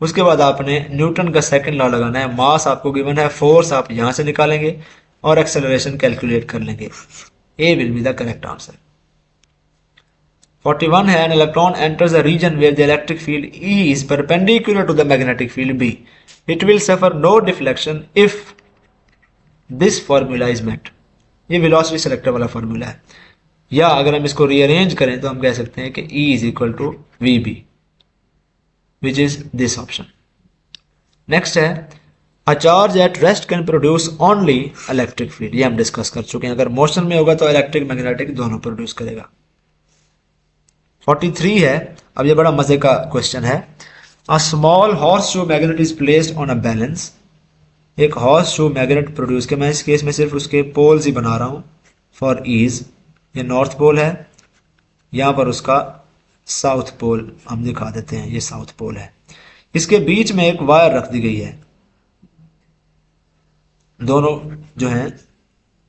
उसके बाद आपने न्यूटन का सेकंड लॉ लगाना है। मास आपको गिवन है, फोर्स आप यहां से निकालेंगे और एक्सेलरेशन कैलकुलेट कर लेंगे। A will be the correct answer. 41 है an electron enters a region where the electric field E is perpendicular to the magnetic field B. It will suffer no deflection if this formula is met. ये velocity selector वाला formula है, या अगर हम इसको rearrange करें तो हम कह सकते हैं कि E is equal to VB, which is this option. Next है a charge at rest can produce only electric field. ये हम डिस्कस कर चुके हैं। अगर मोशन में होगा तो इलेक्ट्रिक मैग्नेटिक दोनों प्रोड्यूस करेगा। 43 है, अब ये बड़ा मजे का क्वेश्चन है। a small horseshoe magnet is placed on a balance. एक horseshoe magnet प्रोड्यूस किया, मैं इस केस में सिर्फ उसके पोल्स ही बना रहा हूं फॉर ईज। ये नॉर्थ पोल है, यहां पर उसका साउथ पोल हम दिखा देते हैं, ये साउथ पोल है। इसके बीच में एक वायर रख दी गई है, दोनों जो हैं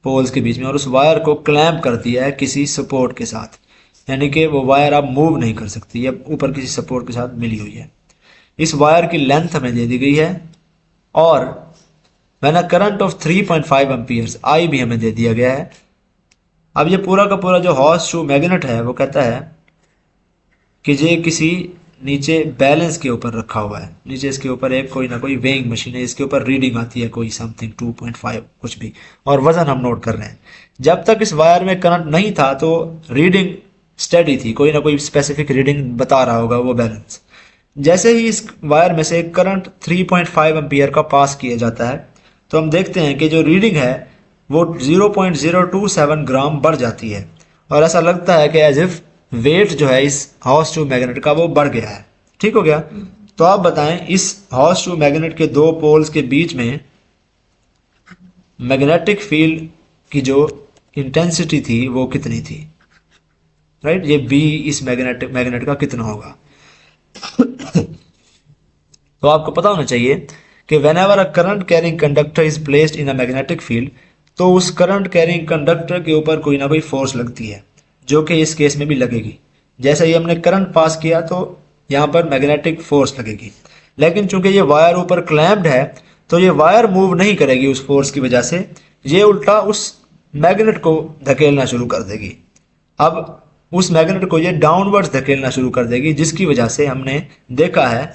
पोल्स के बीच में, और उस वायर को क्लैंप कर दिया है किसी सपोर्ट के साथ, यानी कि वो वायर आप मूव नहीं कर सकती, ये ऊपर किसी सपोर्ट के साथ मिली हुई है। इस वायर की लेंथ हमें दे दी गई है और when a current of 3.5 amperes I भी हमें दे दिया गया है। अब ये पूरा का पूरा जो हॉर्सशू मैग्नेट है वो कहता है कि ये किसी नीचे बैलेंस के ऊपर रखा हुआ है। नीचे इसके ऊपर एक कोई ना कोई वेइंग मशीन है, इसके ऊपर रीडिंग आती है कोई समथिंग 2.5 कुछ भी, और वजन हम नोट कर रहे हैं। जब तक इस वायर में करंट नहीं था तो रीडिंग स्टेडी थी, कोई ना कोई स्पेसिफिक रीडिंग बता रहा होगा वो बैलेंस। जैसे ही इस वायर में से करंट 3.5 एम्पियर का पास किया जाता है तो हम देखते हैं कि जो रीडिंग है वो 0.027 ग्राम बढ़ जाती है और ऐसा लगता है कि एज इफ वेट जो है इस हॉर्सशू मैग्नेट का वो बढ़ गया है। ठीक हो गया। तो आप बताएं इस हॉर्सशू मैग्नेट के दो पोल्स के बीच में मैग्नेटिक फील्ड की जो इंटेंसिटी थी वो कितनी थी, राइट। ये बी इस मैग्नेट का कितना होगा। तो आपको पता होना चाहिए कि whenever a current carrying conductor is placed in a magnetic field, तो उस करंट कैरिंग कंडक्टर के ऊपर कोई ना कोई फोर्स लगती है, जो कि इस केस में भी लगेगी। जैसे ही हमने करंट पास किया तो यहाँ पर मैग्नेटिक फोर्स लगेगी, लेकिन चूंकि ये वायर ऊपर क्लैम्प्ड है तो ये वायर मूव नहीं करेगी उस फोर्स की वजह से, ये उल्टा उस मैग्नेट को धकेलना शुरू कर देगी। अब उस मैग्नेट को ये डाउनवर्ड्स धकेलना शुरू कर देगी, जिसकी वजह से हमने देखा है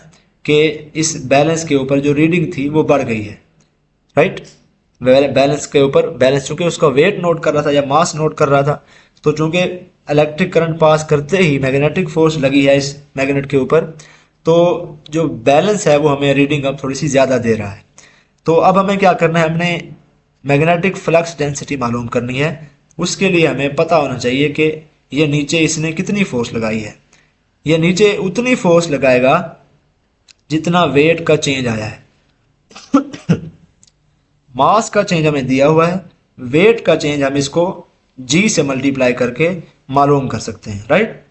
कि इस बैलेंस के ऊपर जो रीडिंग थी वो बढ़ गई है, राइट। बैलेंस के ऊपर, बैलेंस चूंकि उसका वेट नोट कर रहा था या मास नोट कर रहा था, तो चूंकि इलेक्ट्रिक करंट पास करते ही मैग्नेटिक फोर्स लगी है इस मैग्नेट के ऊपर, तो जो बैलेंस है वो हमें रीडिंग अब थोड़ी सी ज़्यादा दे रहा है। तो अब हमें क्या करना है, हमने मैग्नेटिक फ्लक्स डेंसिटी मालूम करनी है। उसके लिए हमें पता होना चाहिए कि ये नीचे इसने कितनी फोर्स लगाई है। ये नीचे उतनी फोर्स लगाएगा जितना वेट का चेंज आया है। मास का चेंज हमें दिया हुआ है, वेट का चेंज हम इसको g से मल्टीप्लाई करके मालूम कर सकते हैं, राइट।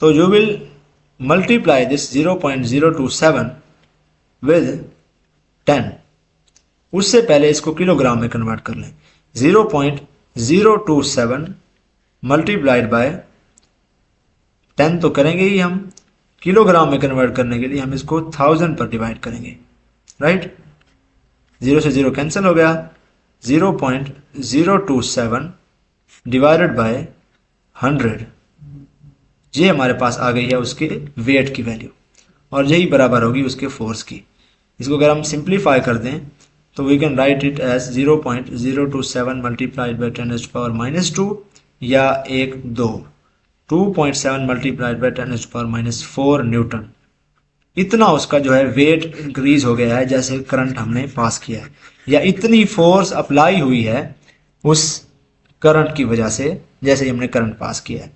तो you will multiply this 0.027 with 10। उससे पहले इसको किलोग्राम में कन्वर्ट कर लें। 0.027 मल्टीप्लाइड बाय 10 तो करेंगे ही हम, किलोग्राम में कन्वर्ट करने के लिए हम इसको 1000 पर डिवाइड करेंगे, राइट। 0 से 0 कैंसिल हो गया। 0.027 डिवाइडेड बाय 100, ये हमारे पास आ गई है उसके वेट की वैल्यू, और यही बराबर होगी उसके फोर्स की। इसको अगर हम सिंप्लीफाई कर दें तो we can write it as 0.027 multiplied by 10⁻⁻2 या 2.7 मल्टीप्लाइड बाई 10⁻⁴ न्यूटन। इतना उसका जो है वेट इंक्रीज हो गया है जैसे करंट हमने पास किया है, या इतनी फोर्स अप्लाई हुई है उस करंट की वजह से जैसे ही हमने करंट पास किया है।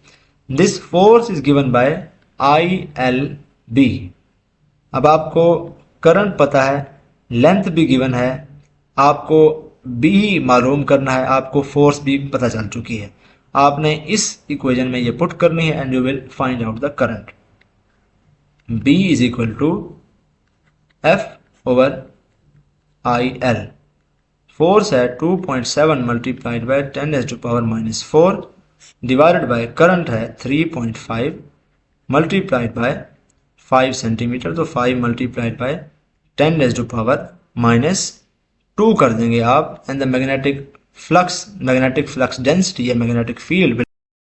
This force is given bye ILB। अब आपको करंट पता है, लेंथ भी गिवन है, आपको B मालूम करना है, आपको फोर्स भी पता चल चुकी है। आपने इस इक्वेशन में ये पुट करनी है and you will find out the current. B is equal to F/IL। Force है 2.7 multiplied by 10⁻⁻4 divided by current है 3.5 मल्टीप्लाइड बाय 5 सेंटीमीटर, तो 5 मल्टीप्लाइड बाय 10⁻⁻2 कर देंगे आप, and the magnetic flux density या मैग्नेटिक फील्ड